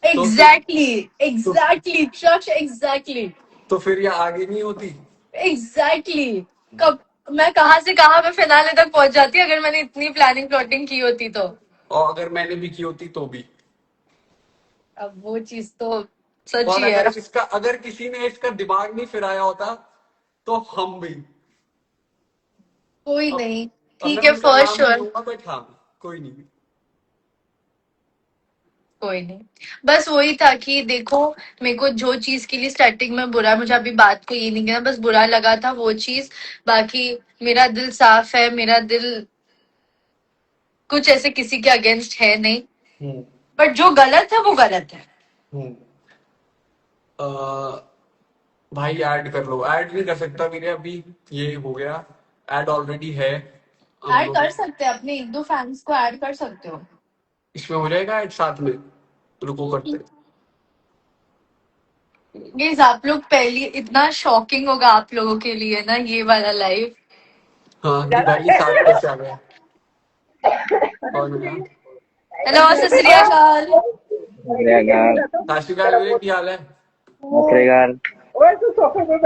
तो फिर एग्जैक्टली, तो, एग्जैक्टली चक्ष, एग्जैक्टली, तो फिर ये आगे नहीं होती। एग्जैक्टली। कब मैं कहाँ से कहाँ मैं फिनाले तक पहुंच जाती अगर मैंने इतनी प्लानिंग प्लॉटिंग की होती तो। और अगर मैंने भी की होती तो भी। अब वो चीज तो सच और ही है। अगर किसी ने इसका दिमाग नहीं फिराया होता तो हम भी। कोई अब नहीं, अब मैं ठीक है, उनका फॉर नाम नहीं श्योर। लूंगा, बट हाँ, कोई नहीं। कोई नहीं, बस वही था कि देखो, मेरे को जो चीज के लिए स्टार्टिंग में बुरा, मुझे अभी बात को ये नहीं कहना, बस बुरा लगा था वो चीज। बाकी मेरा दिल साफ है, मेरा दिल कुछ ऐसे किसी के अगेंस्ट है नहीं, हम्म। बट जो गलत है वो गलत है। हम्म। अ, भाई ऐड कर लो। ऐड नहीं कर सकता मेरे अभी, ये हो गया। ऐड ऑलरेडी है हम ऐड लोग। कर सकते हैं, अपने एक दो फैंस को ऐड कर सकते हो। इसमें हो जाएगा ऐड साथ में। रुको करते हैं। गाइस आप लोग पहली, इतना शॉकिंग होगा आप लोगों के लिए ना ये वाला लाइव। हाँ कि भाई ये साथ कैसे आ गया। कौन है? हेलो, सत श्री अकाल। श्रीकाल। सत श्रीकाल वीरे, की हाल है? श्रीकाल।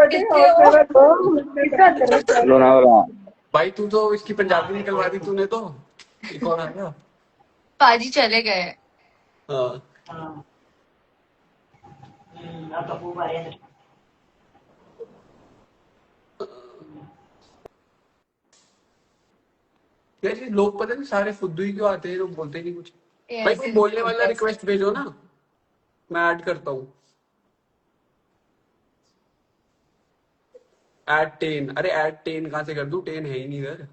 कितने हो? लोनावला। भाई तू तो इसकी पंजाबी निकलवा दी तूने तो। ये कौन आ गया? पाजी चले गए। हाँ। यार ये लोग पता नहीं सारे फुद्दू ही क्यों आते हैं, लोग बोलते नहीं कुछ। ये भाई ऐसे कोई नहीं बोलने वाला होता। रिक्वेस्ट भेजो ना, मैं ऐड करता हूँ। ऐड 10। अरे ऐड 10 कहाँ से कर दूं, 10 है ही नहीं इधर।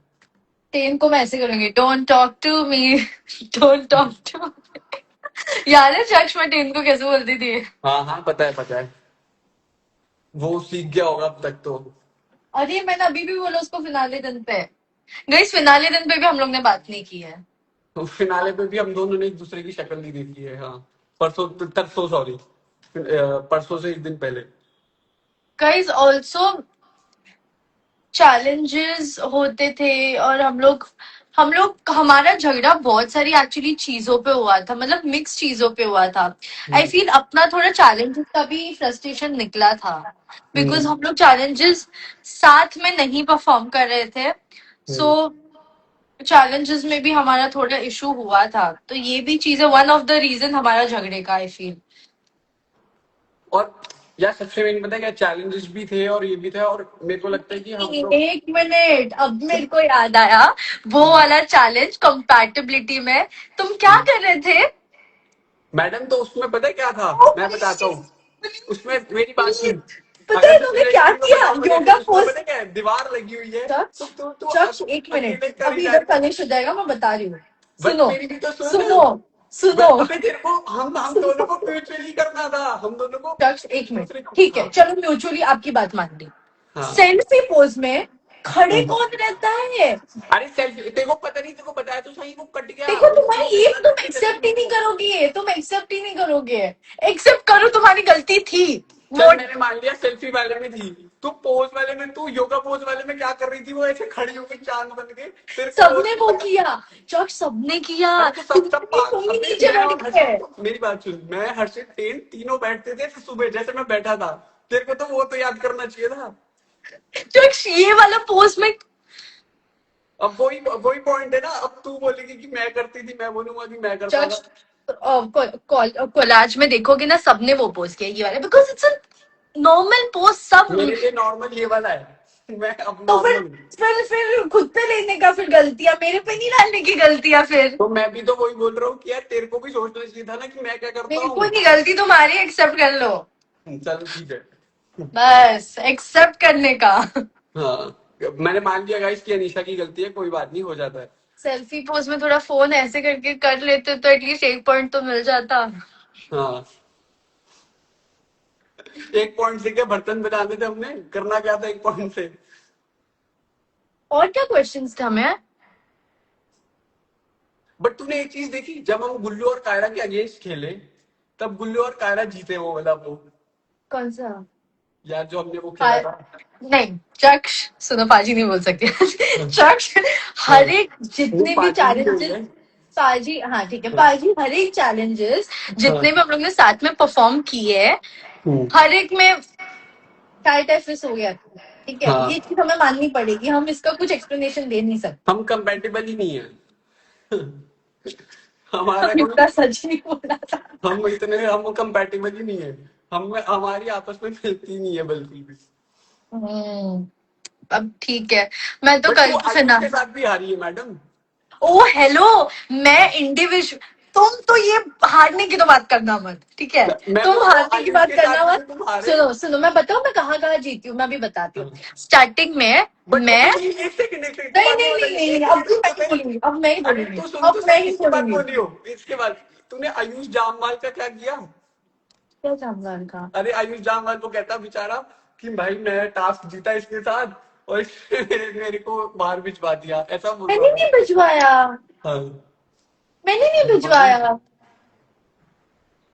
टेन को मैं ऐसे करूंगी, don't talk to me, don't talk to. याद है चर्च में टेन को कैसे बोलती थी? हाँ हाँ, पता है पता है। वो सीख गया होगा अब तक तो। अरे मैंने अभी भी बोला उसको फिनाले दिन पे। गाइस फिनाले दिन पे भी हम लोग ने बात नहीं की है। तो फिनाले पे भी हम दोनों ने एक दूसरे की शक्ल नहीं देखी है। हाँ, परसों तरसों, सॉरी, परसों से एक दिन पहले। गाइस ऑल्सो चैलेंजेस होते थे, और हम लोग हमारा झगड़ा बहुत सारी एक्चुअली चीजों पे हुआ था, मतलब मिक्स चीजों पे हुआ था। आई हम्म। फील अपना थोड़ा चैलेंजेस का भी फ्रस्ट्रेशन निकला था, बिकॉज हम्म। हम लोग चैलेंजेस साथ में नहीं परफॉर्म कर रहे थे। सो हम्म। चैलेंजेस में भी हमारा थोड़ा इशू हुआ था, तो ये भी चीज है, वन ऑफ द रीजन हमारा झगड़े का, आई फील। और यार सबसे मेन पता है क्या, चैलेंजेस भी थे और ये भी था, और मेरे को लगता है कि हम लोग। एक मिनट, अब मेरे को याद आया वो वाला चैलेंज कंपैटिबिलिटी में तुम क्या कर रहे थे? मैडम तो उसमें पता है क्या था, मैं बताता हूँ। उसमें मेरी बात सुन। पता अगर है तू तुमने क्या रिलेटिव में किया? बताऊँ योगा रिलेटिव, उसमें पोज। पता है क्या है, दीवार लगी हुई है। चक्ष, तो चक्ष तू एक मिनट, अकेले कर ही अभी जा इधर रही। कलेश हो जाएगा, मैं बता रही हूँ। बट सुनो, मेरी भी तो सुन। सुनो, सुनो। अबे तेरे को हम दोनों को म्यूचुअली करना था, हम दोनों को चक्ष एक एक मिनट, दूसरे को। ठीक है हाँ। चलो, म्यूचुअली आपकी बात मान ली। हाँ। सेल्फी पोज में खड़े हम्म। कौन रहता है? अरे सेल्फी, तेरे को पता नहीं, तेरे को बताया तो सही, वो कट गया देखो वो तुम्हारी सीन ये देखना था तुम मैंने जैसे एक्सेप्ट ही नहीं तुमको। करोगे, तुम एक्सेप्ट ही नहीं करोगे। एक्सेप्ट करो, तुम्हारी गलती थी। चल मोट मैंने मान लिया सेल्फी वाले में थी। तू पोज वाले में, तू योगा पोज वाले में क्या कर रही थी, वो ऐसे खड़ी हो गई चांद बन के तेरे को सबने रोज वो लगा। किया, चक सबने किया। अरे तो सब तुमने तुम ही अबे नीचे मैं बैठ और गए। हर्षित, मेरी बात सुन, मैं हर्षित टेन तीनों बैठते थे सुबह जैसे मैं बैठा था। तेरे को तो वो तो याद करना चाहिए था। चक ये वाला पोस्ट में। अब वही वही पॉइंट है ना, अब तू बोलेगी कि मैं करती थी, मैं बोलूंगा कि मैं करता चक था। कोलाज में देखोगे ना, सबने वो पोस्ट किया ये वाला, because it's a normal post सब। मेरे लिए नॉर्मल ये वाला है, मैं अब तो फिर नॉर्मल हूँ। फिर खुद पे लेने का, फिर गलतियां मेरे पे नहीं डालने की गलतियां फिर। तो मैं भी तो वही बोल रहा हूँ कि यार तेरे को भी सोचना चाहिए था ना कि मैं क्या करता मेरी हूँ। कोई नहीं गलती, तुम्हारी एक्सेप्ट कर लो। चलो ठीक है। बस एक्सेप्ट करने का। हाँ, मैंने मान लिया गाइस कि अनीशा की गलती है, कोई बात नहीं, हो जाता है। सेल्फी पोज में थोड़ा फोन ऐसे करके कर लेते तो एटलीस्ट एक पॉइंट तो मिल जाता। हाँ, एक पॉइंट से क्या बर्तन बनाते थे हमने, करना क्या था एक पॉइंट से। और क्या क्वेश्चंस थे हमें? बट तूने एक चीज देखी, जब हम गुल्लू और कायरा के अगेंस्ट खेले तब गुल्लू और कायरा जीते, वो वाला वो कौन सा? यार जो हमने वो खेला था। नहीं, चक्ष सुनो, पाजी नहीं बोल सकती। चक्ष हाँ, हर एक वो जितने भी पार्टी भी गई चैलेंजेस, है। पाजी, हाँ ठीक है, पाजी हर एक चैलेंजेस हाँ, जितने भी हम लोग ने साथ में परफॉर्म किए हैं, हर एक में टाइट फिस हो गया था। ठीक है, ये हाँ, चीज हमें माननी पड़ेगी, हम इसका कुछ एक्सप्लेनेशन दे नहीं सकते। हम कंपेटेबल ही नहीं है। हमारा हम कोई, इतना सच नहीं बोला था। हम कंपेटेबल ही नहीं है। हम हमारी आपस में मिलती नहीं है बिल्कुल भी। हम्म, अब ठीक है, मैं तो बट कल तू की आयुष सुना। के साथ भी हारी है मैडम। ओ हेलो, मैं इंडिविजुअल, तुम तो ये हारने की तो बात करना मत, ठीक है? मैं तुम बोल रहा हूँ हारने की आयुष बात के करना साथ भी मत। तो तुम हारे। सुनो सुनो, मैं बताऊं मैं कहाँ कहाँ जीती हूँ, मैं भी बताती हूँ। स्टार्टिंग में बट मैं, अभी नहीं, एक सेकंड तू नहीं आगे नहीं वाला नहीं नहीं, नहीं, एक अब भी सेकंड मैं तो ही मेरी। बोलूंगी, अब मैं ही अरे बोलूंगी, तू सुन तो अब मैं सही, ही इसके बाद बोलूंगी। बोलियो। इसके बाद तूने आयुष जामवाल का क्या किया? क्या जानवर का? अरे आयुष जामवाल को कहता बेचारा कि भाई मैं टास्क जीता इसके साथ और इसने मेरे को बाहर भिजवा दिया, ऐसा बोल रहा मैंने था। नहीं भिजवाया, हाँ, मैंने नहीं भिजवाया।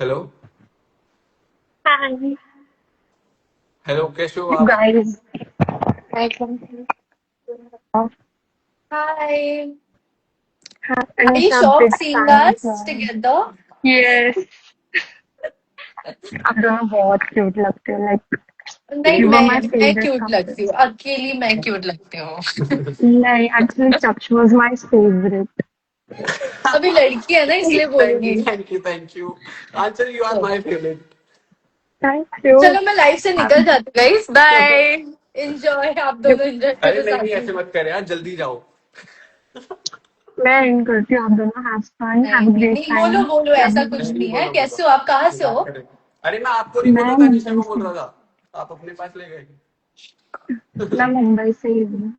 हेलो। Hi, हेलो, कैसे हो you आप? guys. I can hi, have are you Anisha shock big seeing fan of us yours. Together? Yes, आप दोनों बहुत क्यूट लगते हो. Like नहीं, you were my मैं favorite क्यूट लगती couple. हूँ, अकेली मैं क्यूट लगती हूँ। नहीं, actually Chaksh was my favorite. अभी लड़की है ना, इसलिए थैंक यू, बोलूंगी। Thank you, thank you. Answer, you are my favourite. Thank you. चलो मैं लाइफ से आप निकल जाती हूँ गाइस, बाय। एंजॉय, आप you- दोनों एंजॉय अरे करो नहीं नहीं, साथ में। ऐसे मत कर यार, जल्दी जाओ। मैं इन करती हूँ. आप दोनों have fun, नहीं have a नहीं great नहीं, बोलो time. बोलो, Love ऐसा you कुछ नहीं guys. नहीं, नहीं है। बोलो बोलो, कैसे हो आप, कहाँ से मजाक हो? करें। अरे मैं आपको नहीं बोल मैं रहा था, निशा मुंबई को से बोल रहा था। आप अपने पास ले गए। मैं मुंबई से ही हूँ.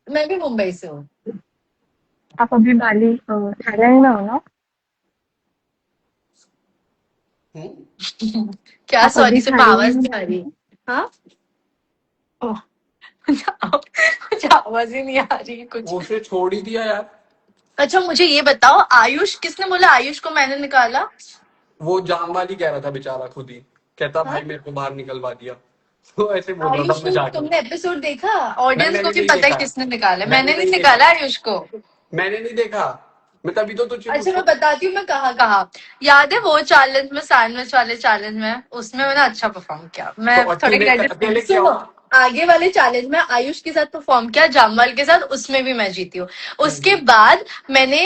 मैं भी मुंबई से हूँ। आप अभी बाली थाईलैंड में हो ना? हम्म। क्या? आप सॉरी, अभी सिर्फ थाईलैंड आवाज में नहीं आ हो रही। ना? हाँ, ओह, मुझे आवाज ही नहीं आ रही कुछ। वो उसे छोड़ ही दिया यार। अच्छा मुझे ये बताओ, आयुष, किसने बोला आयुष को मैंने निकाला? वो जाम वाली कह रहा था बेचारा, खुद ही कहता हाँ, भाई मेरे को बाहर निकलवा दिया। तो ऐसे बोल रहा था आयुष को मजाक में। तुमने एपिसोड देखा? नहीं, ऑडियंस को मैंने भी नहीं पता है देखा। किसने निकाला है। मैंने मैंने नहीं नहीं देखा। निकाला आयुष को। मैंने नहीं देखा। मैं तभी तो तुझसे अच्छा पूछा। मैं बताती हूँ मैं कहाँ कहाँ। याद है वो चैलेंज में, सैंडविच वाले चैलेंज में, उसमें मैंने अच्छा परफॉर्म किया, तो मैं और थोड़े तूने क्रेडिट अकेले किया सुनो। होगा। आगे वाले चैलेंज में आयुष के साथ परफॉर्म किया, जामवाल के साथ, उसमें भी मैं जीती हूँ। उसके हम्म। बाद मैंने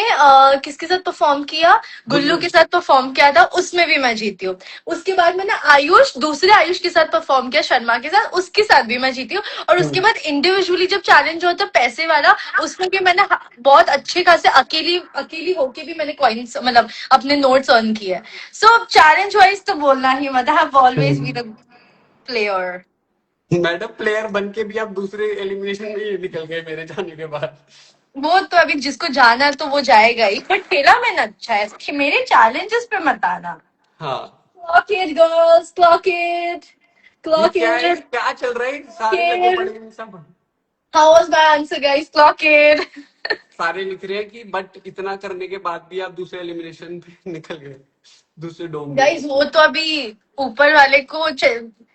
किसके साथ परफॉर्म किया? गुल्लू गुल्लू। के साथ परफॉर्म किया था, उसमें भी मैं जीती हूँ। उसके बाद मैंने आयुष, दूसरे आयुष के साथ परफॉर्म किया, शर्मा के साथ, उसके साथ भी मैं जीती हूँ। और उसके हम्म। बाद इंडिविजुअली जब चैलेंज होता पैसे वाला, उसमें भी मैंने बहुत अच्छे खासे अकेली अकेली होके भी मैंने कॉइन्स, मतलब अपने नोट्स अर्न किए। सो चैलेंज वाइज तो बोलना ही मत, I have always be the player. Madam, player बन के भी आप दूसरे एलिमिनेशन में ही निकल गए मेरे जाने के बाद। वो तो अभी जिसको जाना है तो वो जाएगा ही, पर खेला मैंने अच्छा है, मेरे चैलेंजेस पे मत आना। हाँ। Clock it girls, clock it, ये क्लॉक क्या है, ये इट, क्या चल रहा है, सारे लगे किड। पड़े हैं सब। How was my answer guys? Clock it. सारे लिख रहे हैं कि बट इतना करने के बाद भी आप दूसरे एलिमिनेशन पे निकल गए, दूसरे डोम में। गाइस वो तो अभी ऊपर वाले को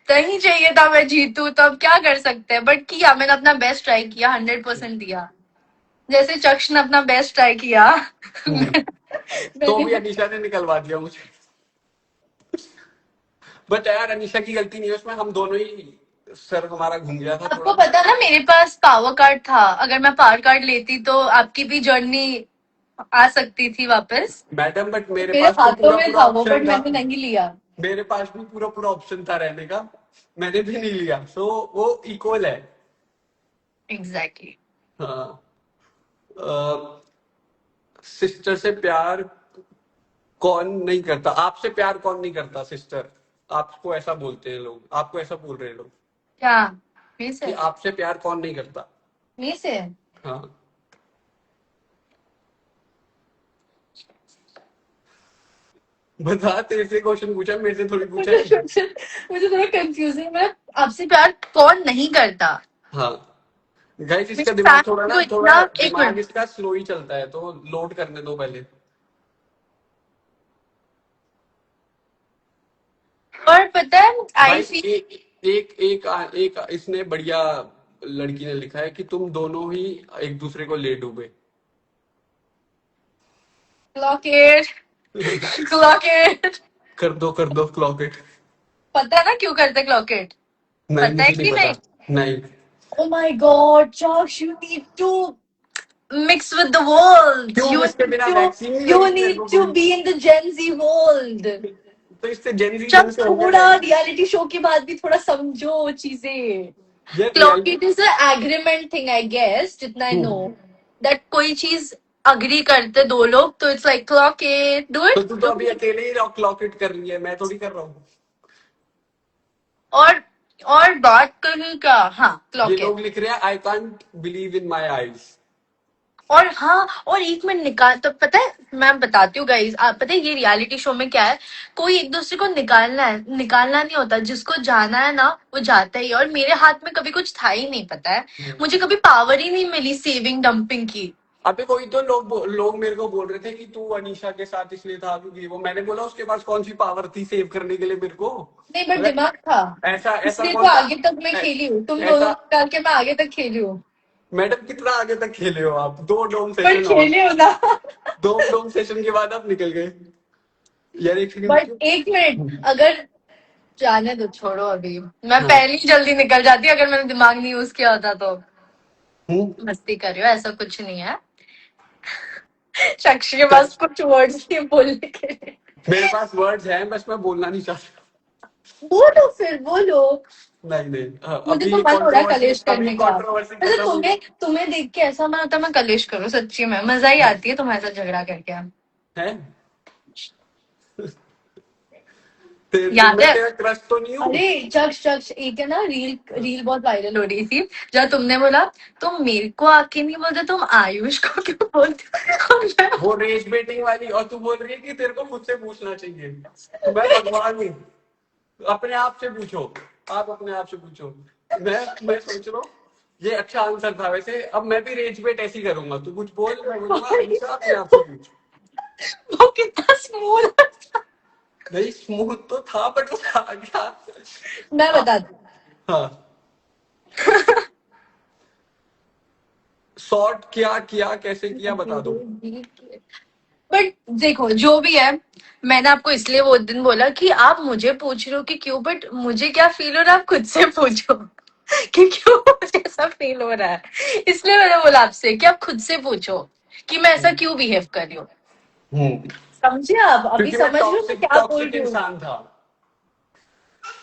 नहीं चाहिए था मैं जीतू, तो अब क्या कर सकते हैं, बट किया मैंने, अपना बेस्ट ट्राई किया, 100% दिया, जैसे चक्ष ने अपना बेस्ट ट्राई किया। तो मैंने, भी अनीशा ने निकलवा दिया मुझे। बट यार अनीशा की गलती नहीं है उसमें, हम दोनों ही, सर हमारा घूम गया था आपको थोड़ा। पता ना मेरे पास पावर कार्ड था, अगर मैं पावर कार्ड लेती तो आपकी भी जर्नी आ सकती थी वापस। मैडम बट मेरे मेरे पास तो हाथों पूरा में पूरा था वो, ऑप्शन बट था। मैंने नहीं लिया। मेरे पास भी पूरा पूरा ऑप्शन था रहने का, मैंने भी नहीं लिया। सो वो इक्वल है। एग्जैक्टली। हाँ। सिस्टर से प्यार कौन नहीं करता? आपसे प्यार कौन नहीं करता सिस्टर? आपको ऐसा बोलते हैं लोग, आपको ऐसा बोल रहे हैं लोग क्या? मी कि से? आपसे प्यार कौन नहीं करता। मी से? हाँ। बता, तेरे से क्वेश्चन पूछा, मेरे से थोड़ी पूछा है। मुझे थोड़ा कंफ्यूजिंग है, आपसे प्यार कौन नहीं करता? हाँ। गाइस इसका मेरे दिमाग फैन को थोड़ा इतना, एक दिमाग मिनट, इसका स्लो ही चलता है, तो लोड करने दो पहले। और पता है आई भाई फील एक इसने बढ़िया लड़की ने लिखा है कि तुम दोनों ही एक दूसरे को ले डूबे। Clock it, clock it. कर दो क्लॉक इट। पता है ना क्यों करते क्लॉक इट? नहीं, पता है मुझे नहीं कि पता। नहीं? नहीं। Oh my God, Josh, you need to mix with the world. क्यों, इसके बिना वैक्सीन नहीं You लगेगी मेरे need को to कोई? be in the Gen Z world. तो इससे जेनजी जब ढंग से हो गया थोड़ा वैक्सीन। रियलिटी शो के बाद भी थोड़ा समझो चीजें। ये clock reality. It is a agreement thing, I guess, जितना आई नो, दैट कोई चीज अग्री करते दो लोग तो it's like clock it, do तो इट, तू तो डू अभी इट। अकेले ही क्लॉक इट कर रही है, मैं थोड़ी कर रहा हूँ। और और बात कहीं का, हाँ, ये क्लॉक इट। लोग लिख रहे हैं I can't believe in my eyes. और हाँ, और एक मिनट निकाल, तो पता है मैं बताती हूँ गाइज, आप पता है ये रियलिटी शो में क्या है, कोई एक दूसरे को निकालना है, निकालना नहीं होता, जिसको जाना है ना वो जाता ही है। और मेरे हाथ में कभी कुछ था ही नहीं, पता है, मुझे कभी पावर ही नहीं मिली सेविंग डंपिंग की। अबे कोई तो लोग मेरे को बोल रहे थे कि तू अनीशा के साथ इसलिए था क्योंकि वो, मैंने बोला उसके पास कौन सी पावर थी सेव करने के लिए मेरे को। नहीं, बट मतलब दिमाग था, ऐसा ऐसा इसलिए तो कौन सा आगे तक मैं खेली हूँ, तुम दोनों ऐसा। को निकाल के मैं आगे तक खेली हूँ। मैडम कितना आगे तक खेले हो आप? दो डोम पर सेशन और खेले हो ना। दो डोम सेशन के बाद आप निकल गए। यार एक बट सेकंड। एक मिनट, अगर जाने दो, छोड़ो, अभी मैं हाँ। पहले ही जल्दी निकल जाती अगर मैंने दिमाग नहीं यूज किया होता तो। हम्म। मस्ती कर रही हो, ऐसा कुछ नहीं है। शख्स के पास कुछ वर्ड्स नहीं बोलने के लिए। मेरे पास वर्ड्स हैं, बस मैं बोलना नहीं चाहता। बोलो फिर, बोलो। नहीं नहीं, मुझे तो अभी मन हो रहा है कंट्रोवर्सी कलेश अभी करने का। कंट्रोवर्सी वैसे खत्म हुई तुम्हें तुम्हें देख के ऐसा मन होता है मैं कलेश करूँ, सच्ची में मजा ही आती है तुम्हारे साथ झगड़ा करके। है। याद मैं है? तेरा क्रश तो नहीं हूँ? अरे चक्ष चक्ष, एक है ना रील, रील बहुत वायरल हो रही थी, जहाँ तुमने बोला तुम मेरे को आके नहीं बोलते, तुम आयुष को क्यों बोलते हो? और मैं- वो रेस बेटिंग वाली, और तू बोल रही है कि तेरे को खुद से पूछना चाहिए। तो मैं भगवान हूँ, अपने आप से पूछो। आप अपने आप से पूछो। मैं सोच रहा हूँ ये अच्छा आंसर था वैसे। अब मैं भी रेज बेट ऐसी करूंगा, तू कुछ बोल, मैं बोलूंगा अनीशा अपने आप से पूछ। वो कितना स्मूथ। नहीं स्मूथ तो था बट वो आ गया। मैं बताती हूँ। हाँ। सॉर्ट क्या किया, कैसे किया, बता दो। बट देखो जो भी है, मैंने आपको इसलिए वो दिन बोला कि आप मुझे पूछ रहे हो कि क्यों, बट मुझे क्या फील हो रहा है आप खुद से पूछो कि क्यों मुझे ऐसा फील हो रहा है, इसलिए मैंने बोला आपसे कि आप खुद से पूछो कि मैं ऐसा क्यों बिहेव कर रही हूँ। हम्म। समझे? आप अभी क्योंकि मैं समझ रहे हो मैं टॉक्सिक क्या बोल टॉक्सिक रही हूँ? इंसान था।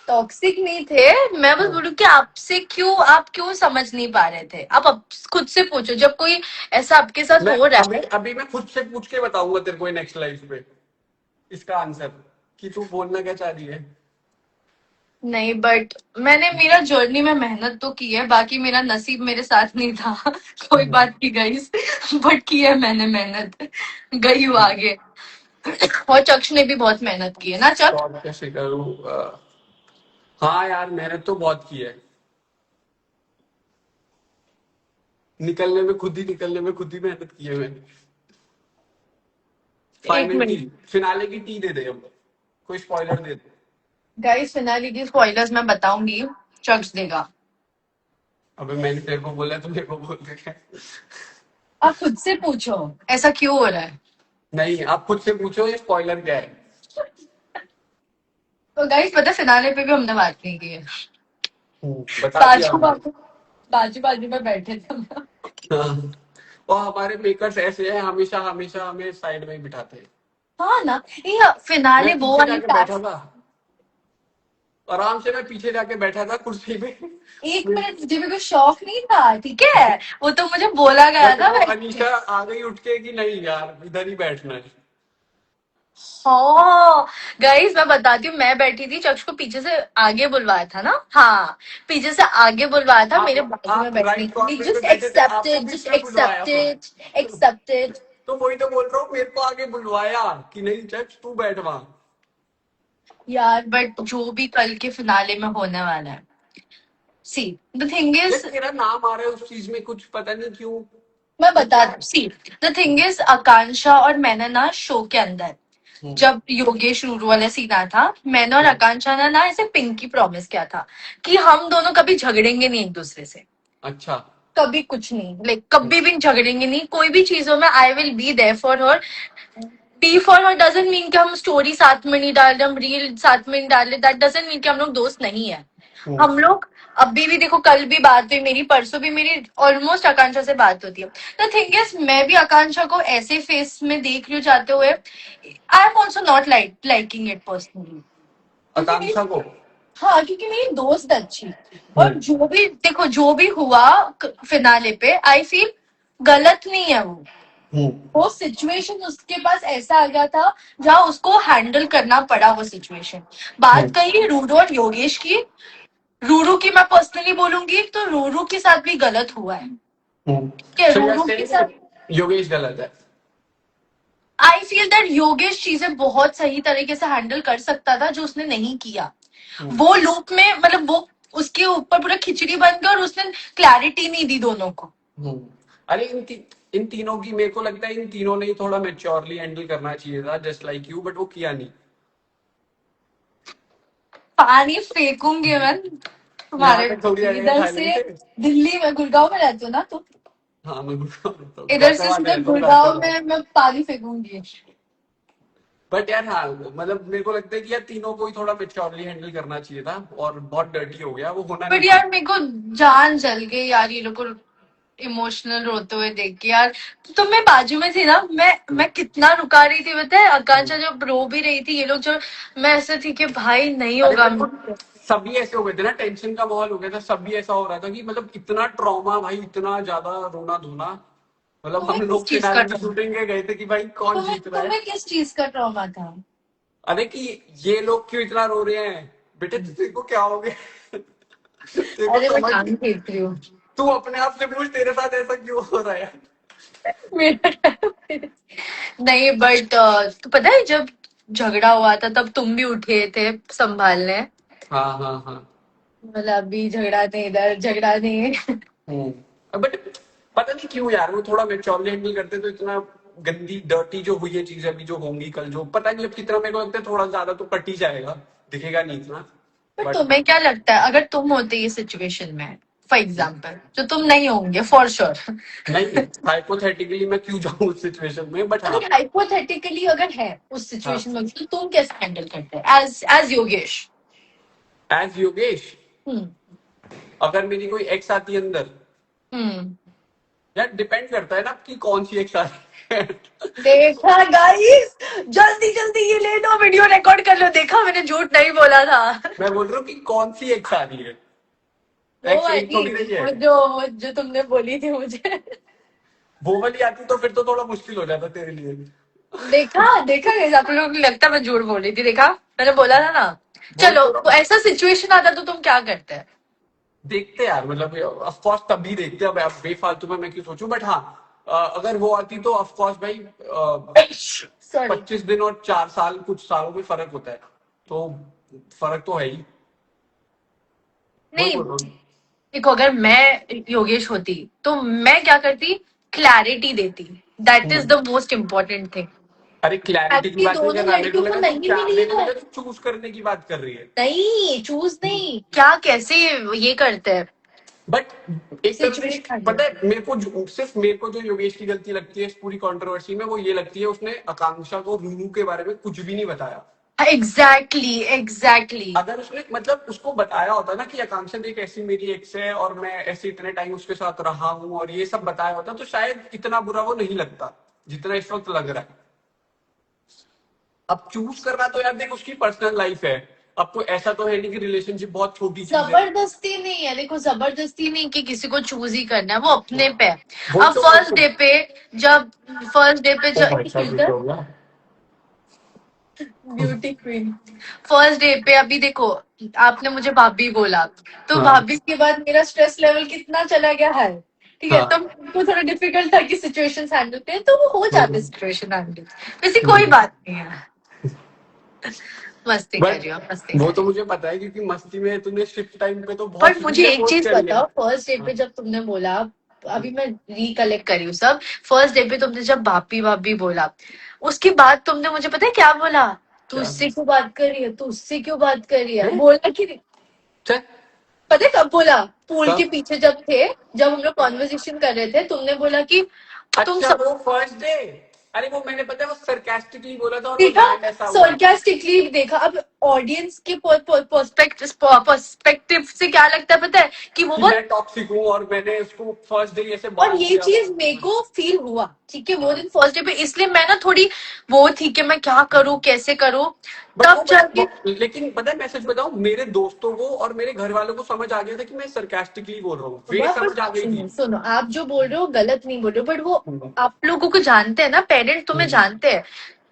टॉक्सिक नहीं थे, मैं बस हाँ। बोलूँ कि आपसे क्यों, आप क्यों समझ नहीं पा रहे थे, आप खुद से पूछो जब कोई ऐसा आपके साथ मैं हो रहा अभी है। अभी मैं खुद से पूछ के बताऊंगा तेरे को नेक्स्ट लाइफ पे इसका आंसर, कि तू बोलना क्या चाह रही है। नहीं, बट मैंने मेरा जर्नी में मेहनत तो की है, बाकी मेरा नसीब मेरे साथ नहीं था कोई बात नहीं गाइस, बट की है मैंने मेहनत, गई हूँ आगे। और चक्ष ने भी बहुत मेहनत की है ना तो चक्ष? अब कैसे करूँ? हाँ यार, मेहनत तो बहुत की है। निकलने में खुद ही मेहनत की है मैंने। एक फाइनल की, मिनट फिनाले की टी दे दे अब, कोई स्पॉइलर दे दे। गाइस, फिनाली की स्पॉयलर्स मैं बताऊंगी, चक्ष देगा। अबे मैंने तेरे को बोला, तू मेरे को बोल दे क्या? आप खुद से पूछो ऐसा क्यों हो रहा है। नहीं, आप खुद से पूछो ये स्पॉइलर क्या है। तो गाइस पता है फिनाले पे भी हमने बात नहीं की है। बता दिया बाजू हमने। बाजू, बाजू बाजू में बैठे थे हम लोग। हाँ। और हमारे मेकर्स ऐसे हैं, हमेशा हमेशा हमें साइड में ही बिठाते हैं। हाँ ना, ये फिनाले मैं वो पीछे वाली जाके बैठा टास्क। था, आराम से मैं पीछे जाके बैठा था कुर्सी पे। एक मिनट, मुझे भी कुछ शौक नहीं था, ठीक है, वो तो मुझे बोला गया बट था वो बैठ। अनीशा आ गई उठ के कि नहीं यार इधर ही बैठना है। हाँ गाइस, मैं बताती हूँ, मैं बैठी थी, चक्ष को पीछे से आगे बुलवाया था ना, हाँ, पीछे से आगे बुलवाया था, मेरे बाजू में आप बैठने राइट के लिए, कॉर्नर पे जस्ट बैठे थे, आपको एक्सेप्टेड, बीच जस्ट में बुलवाया था। Accepted, accepted. तो वही तो बोल रहा हूँ, मेरे को आगे बुलवाया कि नहीं चक्स तू बैठ वहां। यार बट जो भी कल के फिनाले में होने वाला है, सी द थिंग यार इज, तेरा नाम आ रहा है उस चीज में, कुछ पता नहीं क्यों। मैं तो बता क्या दूं, सी द थिंग इज, आकांक्षा और मैंने ना शो के अंदर, हम्म, जब योगेश रूरू वाला सीन आया था, मैंने और हम्म, आकांक्षा ने ना ऐसे पिंकी प्रॉमिस किया था कि हम दोनों कभी झगड़ेंगे नहीं एक दूसरे से, अच्छा। कभी कुछ नहीं, लाइक कभी भी झगड़ेंगे नहीं कोई भी चीजों में। I will be there for her. Be for her doesn't mean कि हम स्टोरी साथ में नहीं डाल रहे, हम रील साथ में नहीं डाल रहे, दैट डजंट मीन कि हम लोग दोस्त नहीं है। हम्म, हम लोग अभी भी देखो, कल भी बात हुई मेरी, परसों भी मेरी ऑलमोस्ट आकांक्षा से बात होती है। द थिंग इज, मैं भी आकांक्षा को ऐसे फेस में देख रही हूँ जाते हुए, I am also not liking it personally, क्योंकि मेरी, आकांक्षा को। हाँ क्योंकि मेरी दोस्त अच्छी। और हम्म, जो भी देखो, जो भी हुआ फिनाले पे, आई फील गलत नहीं है वो। हम्म, वो सिचुएशन उसके पास ऐसा आ गया था जहाँ उसको हैंडल करना पड़ा वो सिचुएशन। बात हम्म, कही रूरू और योगेश की, रूरू की मैं पर्सनली बोलूंगी तो रूरू के साथ भी गलत हुआ है। हम्म। कि सो यू आर रूरू के साथ, सेइंग योगेश गलत है। आई फील दैट योगेश चीजें बहुत सही तरीके से हैंडल कर सकता था जो उसने नहीं किया। हम्म, वो लूप में, मतलब वो उसके ऊपर पूरा खिचड़ी बन गया और उसने क्लैरिटी नहीं दी दोनों को। हम्म। अरे इन तीनों की मेरे को लगता है इन तीनों ने ही थोड़ा मेच्योरली हैंडल करना चाहिए था, जस्ट लाइक यू, बट वो किया नहीं। पानी फेंकूंगी मैं यहाँ तुम्हारे पे थोड़ी पे। आएगा इधर थाईलैंड से, से। दिल्ली में गुड़गांव में रहती हो ना तुम, हाँ मैं इधर से गौतम सीधा रहता हूँ गुड़गांव गाजियाबाद। में मैं पानी फेंकूंगी। बट यार हाँ, मतलब मेरे को लगता है कि यार तीनों को ही थोड़ा मेच्योरली हैंडल करना चाहिए था, और बहुत डर्टी हो गया, वो होना नहीं बट चाहिए। यार मेरे को जान जल गई यार ये लोग को इमोशनल रोते हुए देख के यार। तुम मेरे बाजू में थी ना, मैं कितना रुका रही थी पता है, आकांक्षा जब रो भी रही थी, ये लोग जो, मैं ऐसे थी कि भाई नहीं अरे होगा। बिल्कुल, सभी ऐसे हो गए थे ना, टेंशन का माहौल हो गया था, सभी ऐसा हो रहा था कि मतलब इतना ट्रॉमा भाई, इतना ज्यादा रोना धोना। मतलब हम तुम्हें किस लोग चीज का फिनाले की ट्रॉमा, शूटिंग के गए थे कि भाई कौन तुम्हें जीत रहा है। तुम्हें किस चीज का ट्रॉमा था? अरे कि ये लोग क्यों इतना रो रहे हैं, बेटे तेरे को क्या हो गया। तेरे को अरे मैं समझ, टांग खींच रही हूँ। तू अपने आप से पूछ तेरे साथ ऐसा क्यों हो रहा है। मेरा नहीं, बट तो पता है जब झगड़ा हुआ था तब तुम भी उठे थे संभालने, हाँ हाँ हाँ। मतलब अभी झगड़ा नहीं, इधर झगड़ा नहीं। बट पता नहीं क्यों यार, वो थोड़ा मेच्योरली हैंडल करते तो इतना गंदी डर्टी जो हुई है चीज अभी जो होंगी कल, जो पता नहीं अब कितना, मेरे को लगता है थोड़ा ज्यादा तो कट ही जाएगा, दिखेगा नहीं इतना। पर बट तुम्हें क्या लगता है अगर तुम होते ये सिचुएशन में, फॉर एग्जाम्पल, जो तुम नहीं होंगे फॉर श्योर। नहीं, हाइपोथेटिकली मैं क्यों जाऊं उस सिचुएशन में, बट हाँ। अगर हाइपोथेटिकली अगर है उस हाँ, सिचुएशन में, तो तुम कैसे हैंडल करते हैं एज योगेश? एज योगेश, हम्म। अगर मेरी कोई एक्स आती है अंदर, हम्म। यार डिपेंड करता है ना कि कौन सी एक्स आ रही है। देखा गाइस, जल्दी जल्दी ये ले लो, वीडियो रिकॉर्ड कर लो, देखा मैंने झूठ नहीं बोला था। मैं बोल रहा हूँ कि कौन सी एक्स आ रही है, वो एक्स एक वाली, थोड़ी रही है। वो जो तुमने बोली थी मुझे। वो वाली आती तो फिर तो थोड़ा मुश्किल हो जाता तेरे लिए। देखा देखा guys, आप लोगों को लगता है मैं झूठ बोल रही थी, देखा मैंने बोला था ना। बोल चलो तो रहा तो हूँ। ऐसा सिचुएशन आता तो तुम क्या करते हैं? देखते यार, मतलब ऑफ कोर्स तभी देखते, अब बेफालतू में मैं क्यों सोचूं, बट हाँ, अगर वो आती तो ऑफ कोर्स भाई, सॉरी। 25 दिन और 4 साल, कुछ सालों में फर्क होता है, तो फर्क तो है ही। वही नहीं बोल रहा हूँ। देखो, अगर मैं योगेश होती तो मैं क्या करती, क्लैरिटी देती। That is hmm. The most important thing. अरे क्लैरिटी की क्लैरिटी बात नहीं कर दोनों रहा, मेरे को लड़कियों को लगा तू नहीं प्यार मिली देने में है। लगा, तू चूज करने की बात कर रही है। नहीं, चूज नहीं, क्या कैसे ये करते हैं बट एक तरफ से सिचुएशन। पता है मेरे को, सिर्फ मेरे को जो योगेश की गलती लगती है इस पूरी कंट्रोवर्सी में, वो ये लगती है उसने आकांक्षा को रूनू के बारे में कुछ भी नहीं बताया। Exactly exactly. अगर उसने मतलब उसको बताया होता ना कि आकांक्षा देख ऐसी मेरी एक्स है और मैं ऐसे इतने टाइम उसके साथ रहा हूँ और ये सब बताया होता, तो शायद इतना बुरा वो नहीं लगता जितना इस वक्त लग रहा है। अब चूज करना तो यार देख उसकी पर्सनल लाइफ है, अब कोई ऐसा तो है नहीं कि रिलेशनशिप बहुत छोटी चीज है। जबरदस्ती नहीं है, देखो जबरदस्ती नहीं कि किसी को चूज ही करना है, वो अपने पे है। वही अब तो फर्स्ट डे पे, जब फर्स्ट डे पे ओ भाई साहब, ये क्या हो गया। ब्यूटी क्वीन, फर्स्ट डे पे अभी देखो, आपने मुझे भाभी बोला, तो हाँ भाभी के बाद मेरा स्ट्रेस लेवल कितना चला गया है। ठीक है, तो हाँ। उनको थोड़ा डिफिकल्ट था कि सिचुएशन हैंडल करें, तो वो हो जाते हम्म, सिचुएशन हैंडल, वैसी कोई हम्म, बात नहीं है। मस्ती कर बट रही हो, मस्ती वो कर तो रही हो। मुझे पता है क्योंकि मस्ती में तूने शिफ्ट टाइम पे तो बहुत बट मुझे चीजें एक पोस्ट चीज करी है। बताओ, फर्स्ट डे पे हाँ, जब तुमने बोला, अभी मैं रिकलेक्ट करी हूँ सब, फर्स्ट डे पे तुमने जब बापी बापी बोला, उसके बाद तुमने मुझे पता है क्या बोला? तू क्या उससे क्यों बात कर रही है, तू उससे क्यों बात कर रही है, है? बोला कि नहीं? चल, पता है कब बोला? पूल के कब? पीछे जब थे, जब हम लोग कॉन्वर्सेशन कर रहे थे, तुमने बोला कि तुम अच्छा, सब वो फर्स्ट डे। अरे वो मैंने पता है वो सरकास्टिकली बोला था और वो देखा, लैंड ऐसा हुआ। sarcastically देखा। अब ऑडियंस के पर्सपेक्टिव से क्या लगता है पता है कि वो कि बहुत, मैं टॉक्सिक हूँ और मैंने उसको फर्स्ट डे ऐसे और बांध ये दिया। चीज मेरे को फील हुआ, ठीक है, वो हाँ, दिन फर्स्ट डे पे, इसलिए मैं ना थोड़ी वो थी कि मैं क्या करूं, कैसे करूं, बट तब जाके। लेकिन पता है मैं सच बताऊं, मेरे दोस्तों को और मेरे घर वालों को समझ आ गया था कि मैं सरकास्टिकली बोल रहा हूँ, वे पर समझ आ गई थी। सुनो सुनो, आप जो बोल रहे हो गलत नहीं बोल रहे हो, बट वो हम्म, आप लोगों को जानते हैं ना, पेरेंट्स तुम्हें हम्म। जानते हैं,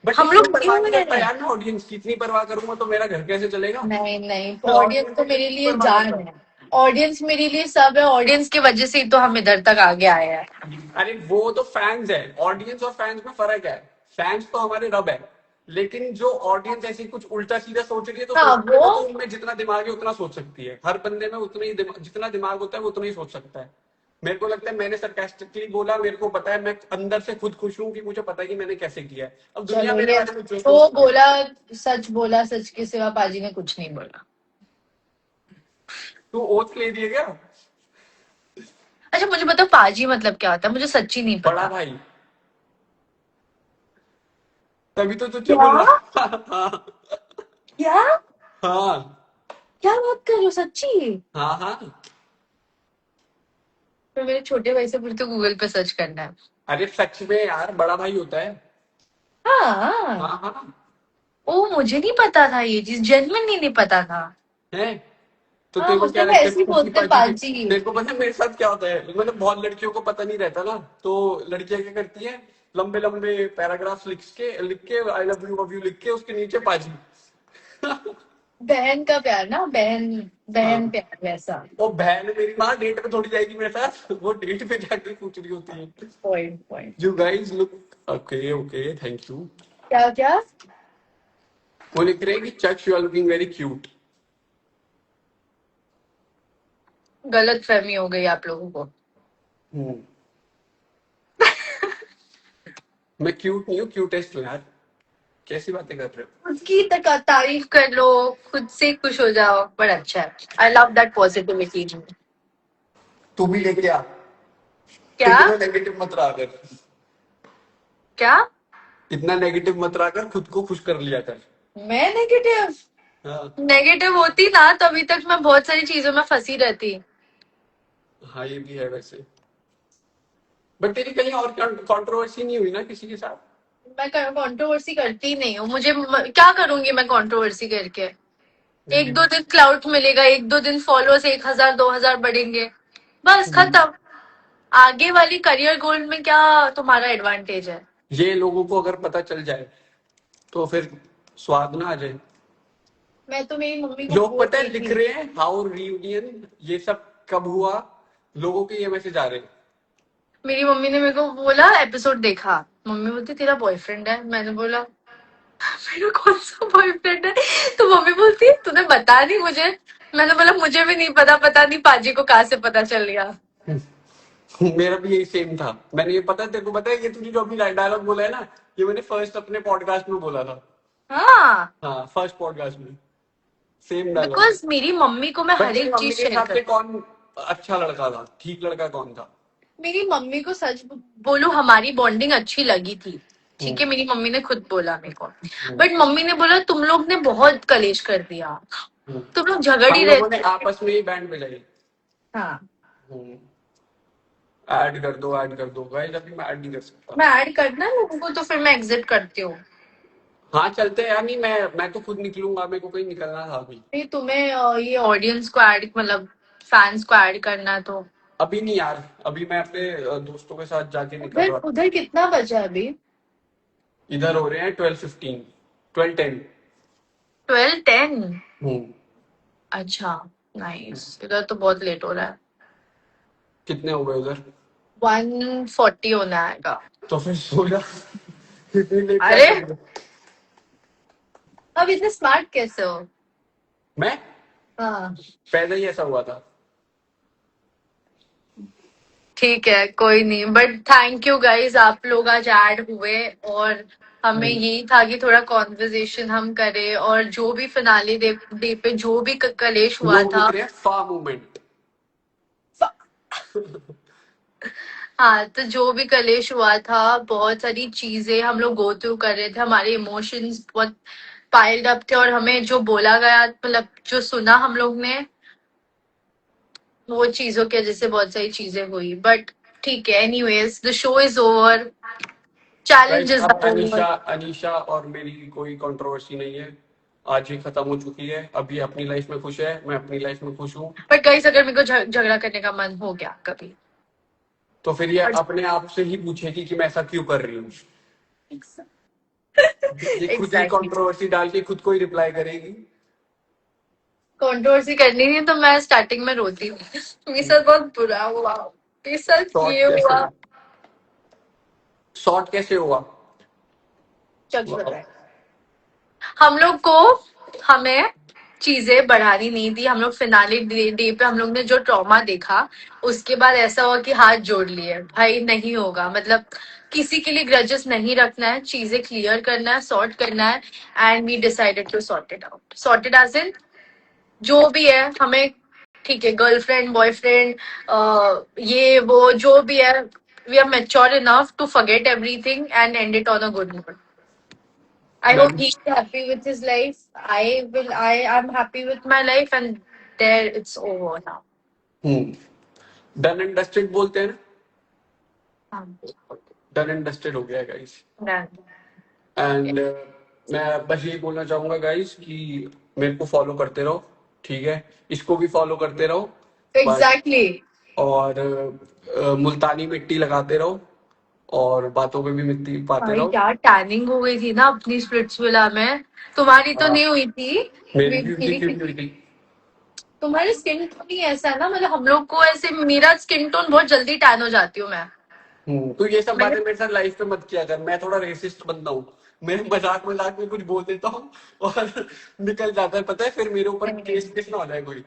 बट हम इतनी लोग परवाह न्यू नहीं करता है। यार मैं ऑडियंस की, इतनी परवाह करूंगा तो मेरा घर कैसे चलेगा? नहीं नहीं, ऑडियंस ऑडियंस तो की मेरे कितनी लिए परवाह जान करता है, ऑडियंस मेरे लिए सब है, ऑडियंस की वजह से ही तो हम इधर तक आगे आए हैं। है? अरे वो तो फैंस है, ऑडियंस और फैंस में फर्क है। फैंस तो हमारे रब है, लेकिन जो ऑडियंस ऐसे कुछ उल्टा सीधा सोच रही है तो हाँ सोचने वो, दो, तो उनमें जितना दिमाग है उतना सोच सकती है। हर बंदे में उतना ही जितना दिमाग होता है वो उतना ही सोच सकता है। मेरे को लगता है मैंने सरकास्टिकली बोला, मेरे को पता है, मैं अंदर से खुद खुश हूँ कि मुझे पता है कि मैंने कैसे किया है। अब दुनिया चलो मेरे ये बारे में जो तो सोचती है। बोला, सच बोला, सच के सिवा पाजी ने कुछ नहीं बोला। तू ओथ ले दिए क्या? अच्छा मुझे बताओ पाजी मतलब क्या होता है, मुझे सच्ची नहीं बड़ा पता। भाई, तभी तो तुझे क्या? बोल रहा। हाँ, क्या? हाँ, क्या बात कर रहे हो, सच्ची? हाँ, हाँ। तो मेरे छोटे भाई से फिर तो गूगल पे सर्च करना है। अरे सच में यार, बड़ा भाई होता है। हाँ। हाँ, हाँ। ओ मुझे नहीं पता था ये चीज, जेन्युइनली नहीं पता था। है। तो हाँ तेरे को मुझे क्या तो लगता है ऐसे ही फूफी बोलते हैं पाजी की? पाजी। तेरे को पता है मेरे साथ क्या होता है? मतलब बहुत लड़कियों को पता नहीं रहता ना, तो लड़कियां क्या करती है, लंबे लंबे पैराग्राफ लिख के आई लव यू लिख के उसके नीचे पाजी। बहन का प्यार ना, बहन, बहन हाँ। प्यार वैसा। वो बहन मेरी माँ डेट पे थोड़ी जाएगी मेरे साथ, वो डेट पे जाकर पूछ रही होती है। Point point. You guys look. Okay, okay, thank you. क्या क्या? वो लिख रहे हैं कि चक्स you are looking very cute. गलत फहमी हो गई आप लोगों को। हम्म। मैं क्यूट नहीं हूँ, क्यूटेस्ट हूँ यार। कैसी बातें कर रहे हो? खुद की तारीफ कर लो, खुद से खुश हो जाओ, बड़ा अच्छा है। I love that positivity. तू भी लेके आ। क्या? इतना नेगेटिव मत रहा कर। क्या? इतना नेगेटिव मत रहा कर, खुद को खुश कर लिया कर। मैं नेगेटिव? हाँ, नेगेटिव होती ना तो अभी तक मैं बहुत सारी चीजों में फंसी रहती। हाँ, ये भी है वैसे। बट तेरी कहीं और कंट्रोवर्सी नहीं हुई ना किसी के साथ? मैं कंट्रोवर्सी करती नहीं हूँ, मुझे क्या करूंगी मैं कंट्रोवर्सी करके? एक दो दिन क्लाउड मिलेगा, एक दो दिन फॉलोअर्स 1,000 2,000 बढ़ेंगे, बस खत्म। आगे वाली करियर गोल में क्या तुम्हारा एडवांटेज है? ये लोगों को अगर पता चल जाए तो फिर स्वाद ना आ जाए। मैं तो मेरी मम्मी को लोग बोल पता है रही लिख थी। रहे हैं हाउ रियूनियन, ये सब कब हुआ? लोगों के ये मैसेज आ रहे हैं। मेरी मम्मी ने मेरे को बोला एपिसोड देखा, मम्मी बोलती तेरा बॉयफ्रेंड है, मैंने बोला मेरा कौन सा बॉयफ्रेंड है? तो मम्मी बोलती तूने बता नहीं मुझे, मैंने बोला मुझे भी नहीं पता, पता नहीं पाजी को कहाँ से पता चल गया। मेरा भी यही सेम था। मैंने ये पता है तेरे को पता है, ये तूने जो अभी डायलॉग बोला है ना, ये मैंने फर्स्ट अपने पॉडकास्ट में बोला था। हाँ, हाँ, फर्स्ट पॉडकास्ट में सेम डायलॉग। बिकॉज मेरी मम्मी को मैं बट हर तेरी एक मम्मी चीज के शेयर हिसाब से करती हूँ। कौन अच्छा लड़का था, ठीक लड़का कौन था? मेरी मम्मी को सच बोलूं, हमारी बॉन्डिंग अच्छी लगी थी, ठीक हम्म, है, मेरी मम्मी ने खुद बोला मेरे को। हम्म, बट मम्मी ने बोला तुम लोग ने बहुत कलेश कर दिया, हम्म। तुम लोग झगड़ हम ही लोगों ने रहते थे। आपस में ही बैंड बजाई। हाँ। ऐड कर दो, ऐड कर दो गाइस, अभी मैं ऐड नहीं कर सकता। मैं ऐड करना है लोगों को तो फिर मैं एग्जिट करती हूँ। हाँ, चलते हैं यार। नहीं, मैं तो खुद निकलूंगा, मेरे को कहीं निकलना था अभी। नहीं तुम्हें ये ऑडियंस को ऐड, मतलब फैंस को ऐड करना है तो। अभी नहीं यार, अभी मैं अपने दोस्तों के साथ जाके निकल उधर रहा हूँ। उधर कितना बचा है अभी? इधर हो रहे हैं 12:15, 12:10। 12:10? हम्म। अच्छा, नाइस, इधर तो बहुत लेट हो रहा है। कितने हो गए उधर? 1:40 होना आएगा। तो फिर सो जा। इतनी लेट क्या अरे करेंगे? अब इतने स्मार्ट कैसे हो? मैं हाँ पैदा ही ऐसा हुआ था। ठीक है, कोई नहीं, बट थैंक यू गाइस, आप लोग आज ऐड हुए और हमें यही था कि थोड़ा कॉन्वर्जेशन हम करें, और जो भी फिनाले डे पे जो भी कलेश हुआ लोग था। लिख रहे हैं फा मूवमेंट। हाँ, तो जो भी कलेश हुआ था, बहुत सारी चीजें हम लोग गो थ्रू कर रहे थे, हमारे इमोशंस बहुत पाइल्ड अप थे, और हमें जो बोला गया, मतलब जो सुना हम लोग ने, वो चीजों की वजह से बहुत सारी चीजें हुई, बट ठीक है, anyways the show is over, guys challenges अब आर ओवर। अनीशा अनीशा और मेरी कोई कंट्रोवर्सी नहीं है। आज ही खत्म हो चुकी है। अब ये अपनी लाइफ में खुश है, मैं अपनी लाइफ में खुश हूँ। बट गाइस, अगर मेरे को झगड़ा करने का मन हो गया कभी, तो फिर ये और अपने आप से ही पूछेगी कि मैं ऐसा क्यों कर रही हूँ। ये खुद ही एग्जैक्टली कंट्रोवर्सी डाल के खुद को ही रिप्लाई करेगी। कंट्रोवर्सी करनी थी तो मैं स्टार्टिंग में रोती थी, मेरे साथ बहुत बुरा हुआ, मेरे साथ शॉर्ट ये कैसे हुआ। शॉर्ट कैसे हुआ? चल रहा है हम लोग को, हमें चीजें बढ़ानी नहीं थी। हम लोग फिनाले डे पे हम लोग ने जो ट्रॉमा देखा, उसके बाद ऐसा हुआ कि हाथ जोड़ लिए, भाई नहीं होगा, मतलब किसी के लिए ग्रजेस नहीं रखना है, चीजें क्लियर करना है, सॉर्ट करना है, and we decided to sort it as in जो भी है हमें, ठीक है, गर्लफ्रेंड बॉयफ्रेंड, ये वो जो भी है, we are mature enough to forget everything and end it on a good note. I मैं hope he's happy with his life. I am happy with my life, and there it's over now. Done and dusted बोलते हैं ना। Um, done and dusted हो गया guys. done. And मैं बस यही बोलना चाहूंगा गाइस कि मेरे को फॉलो करते रहो, ठीक है, इसको भी फॉलो करते रहो बस। Exactly. और मुल्तानी मिट्टी लगाते रहो और बातों पे भी मिट्टी पाते भाई रहो। क्या टैनिंग हो गई थी ना अपनी स्प्लिट्सविला में, तुम्हारी तो हाँ, नहीं हुई थी। मेरी भी हुई थी, मेरी क्यों नहीं हुई थी? तुम्हारी स्किन टोन ही ऐसा है ना, मतलब हम लोग को ऐसे, मेरा स्किन टोन बहुत जल्दी टैन हो जाती हूँ मैं। तो ये सब मैंने बातें मेरे साथ लाइफ में मत किया कर। मैं थोड़ा रेसिस्ट बंदा हूँ। मैं मजाक मजाक में कुछ बोल देता हूँ और निकल जाता है, पता है, फिर मेरे ऊपर नहीं केस केस ना हो जाए कोई।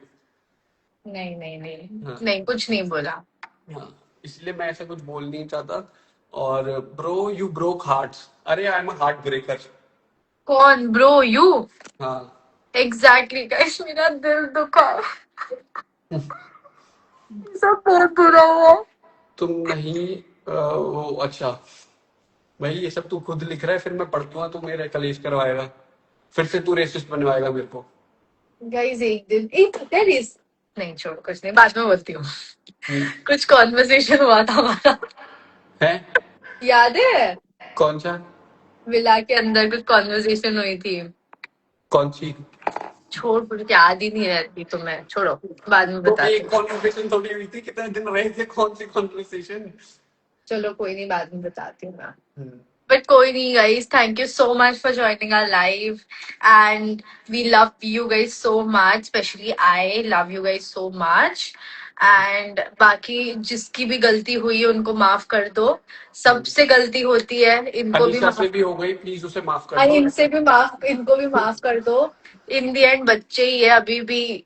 नहीं नहीं नहीं हाँ। नहीं, कुछ नहीं बोला। हाँ, इसलिए मैं ऐसा कुछ बोल नहीं चाहता। और ब्रो यू ब्रोक हार्ट्स, अरे I am a heart breaker. कौन ब्रो? यू? हाँ। एग्जैक्टली गाइस, मेरा दिल दुखा, सब बहुत बुरा हुआ। तुम नहीं वो अच्छा, भाई ये सब तू खुद लिख रहा है, फिर मैं पढ़ूंगा तो मेरा कलेश करवाएगा, फिर से तू रेसिस्ट बनवाएगा मेरे को। गाइस एक दिन एक there is नहीं, छोड़, कुछ नहीं, बाद में बोलती हूँ। हम्म, कुछ कॉन्वर्सेशन हुआ था हमारा, है याद है? कौन सा? विला के अंदर कुछ कॉन्वर्सेशन हुई थी। कौन सी? छोड़, कुछ याद ही नहीं रहती तुम्हें, छोड़ो, बाद में तो बताती एक हूँ। कॉन्वर्सेशन थोड़ी हुई थी, कितने दिन रहे थे, कौन सी कॉन्वर्सेशन? चलो कोई नहीं, बाद में बताती हूँ मैं। But कोई नहीं guys, thank you so much for joining our live, and we love you guys so much, especially I love you guys so much, and बाकी जिसकी भी गलती हुई है उनको माफ कर दो, सबसे गलती होती है, इनको भी अनीशा से माफ, भी हो गई, प्लीज उसे माफ कर और दो। इनसे भी माफ, इनको भी माफ कर दो। इन दी एंड बच्चे ही है अभी भी,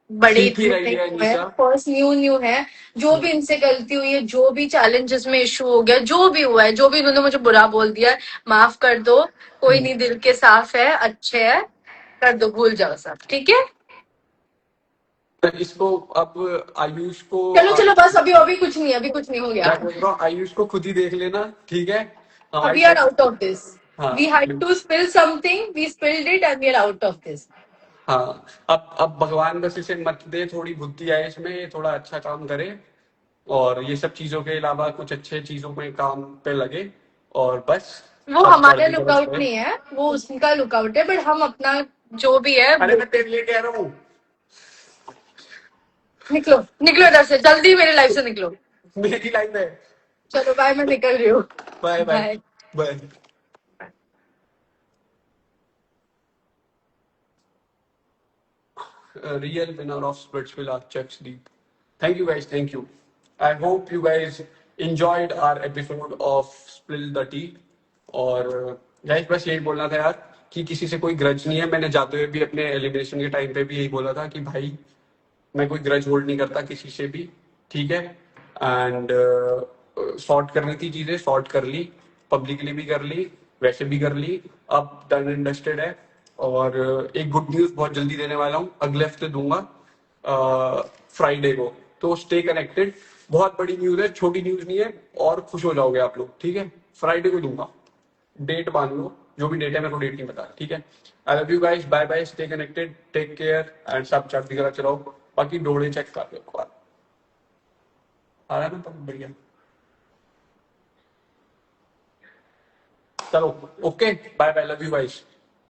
बड़े सीख ही इतने रही नहीं है हुए हैं, अनीशा। फर्स्ट न्यू न्यू है। जो भी इनसे गलती हुई है, जो भी चैलेंजेस में इशू हो गया, जो भी हुआ है, जो भी इन्होंने मुझे बुरा बोल दिया है, माफ कर दो। कोई नहीं, दिल के साफ है, अच्छे है, कर दो, भूल जाओ सब, ठीक है। तो इसको अब आयुष को चलो चलो बस, अभी अभी कुछ नहीं, अभी कुछ नहीं हो गया। मैं बोल रहा हूँ, आयुष को खुद ही देख लेना, ठीक है, हमारी वी आर तरफ। आउट ऑफ दिस, हाँ। We had to spill something, we spilled it and we are out of this. हाँ, अब भगवान बस इसे मत दे, थोड़ी बुद्धि आए इसमें, ये थोड़ा अच्छा काम करे और ये सब चीजों के अलावा कुछ अच्छे चीजों में काम पे लगे, और बस वो अब हमारा चढ़ती तरफ लुकआउट है। नहीं है, वो उसका लुकआउट है, बट हम अपना जो भी है। अरे मैं तेरे लिए कह रहा हूँ। निकलो निकलो इधर से, जल्दी मेरी लाइफ से निकलो। मेरी लाइन है। चलो बाय, मैं निकल रही हूँ। Bye bye bye. Bye. A real winner of Splitsvilla checks deep. Thank you guys. Thank you. I hope you guys enjoyed our episode of Spill the Tea. और guys बस यही बोलना था यार कि किसी से कोई ग्रज नहीं है। मैंने जाते हुए भी अपने एलिमिनेशन के टाइम पे भी यही बोला था कि भाई मैं कोई ग्रज होल्ड नहीं करता किसी से भी, ठीक है। एंड सॉर्ट करनी थी चीजें, सॉर्ट कर ली, पब्लिकली भी कर ली, वैसे भी कर ली, अब डन एंड डस्टेड है। और एक गुड न्यूज बहुत जल्दी देने वाला हूँ, अगले हफ्ते दूंगा फ्राइडे को, तो स्टे कनेक्टेड। बहुत बड़ी न्यूज है, छोटी न्यूज नहीं है, और खुश हो जाओगे आप लोग, ठीक है। फ्राइडे को दूंगा, डेट मान लो, जो भी डेट है मेरे को डेट नहीं पता, ठीक है। I love you guys, bye bye, stay connected, take care and सब चैट वगैरह चलाओ। बाकी डोड़े चेक कर लो एक बार, आ रहा है ना, तब बढ़िया। चलो okay, bye bye, love you guys.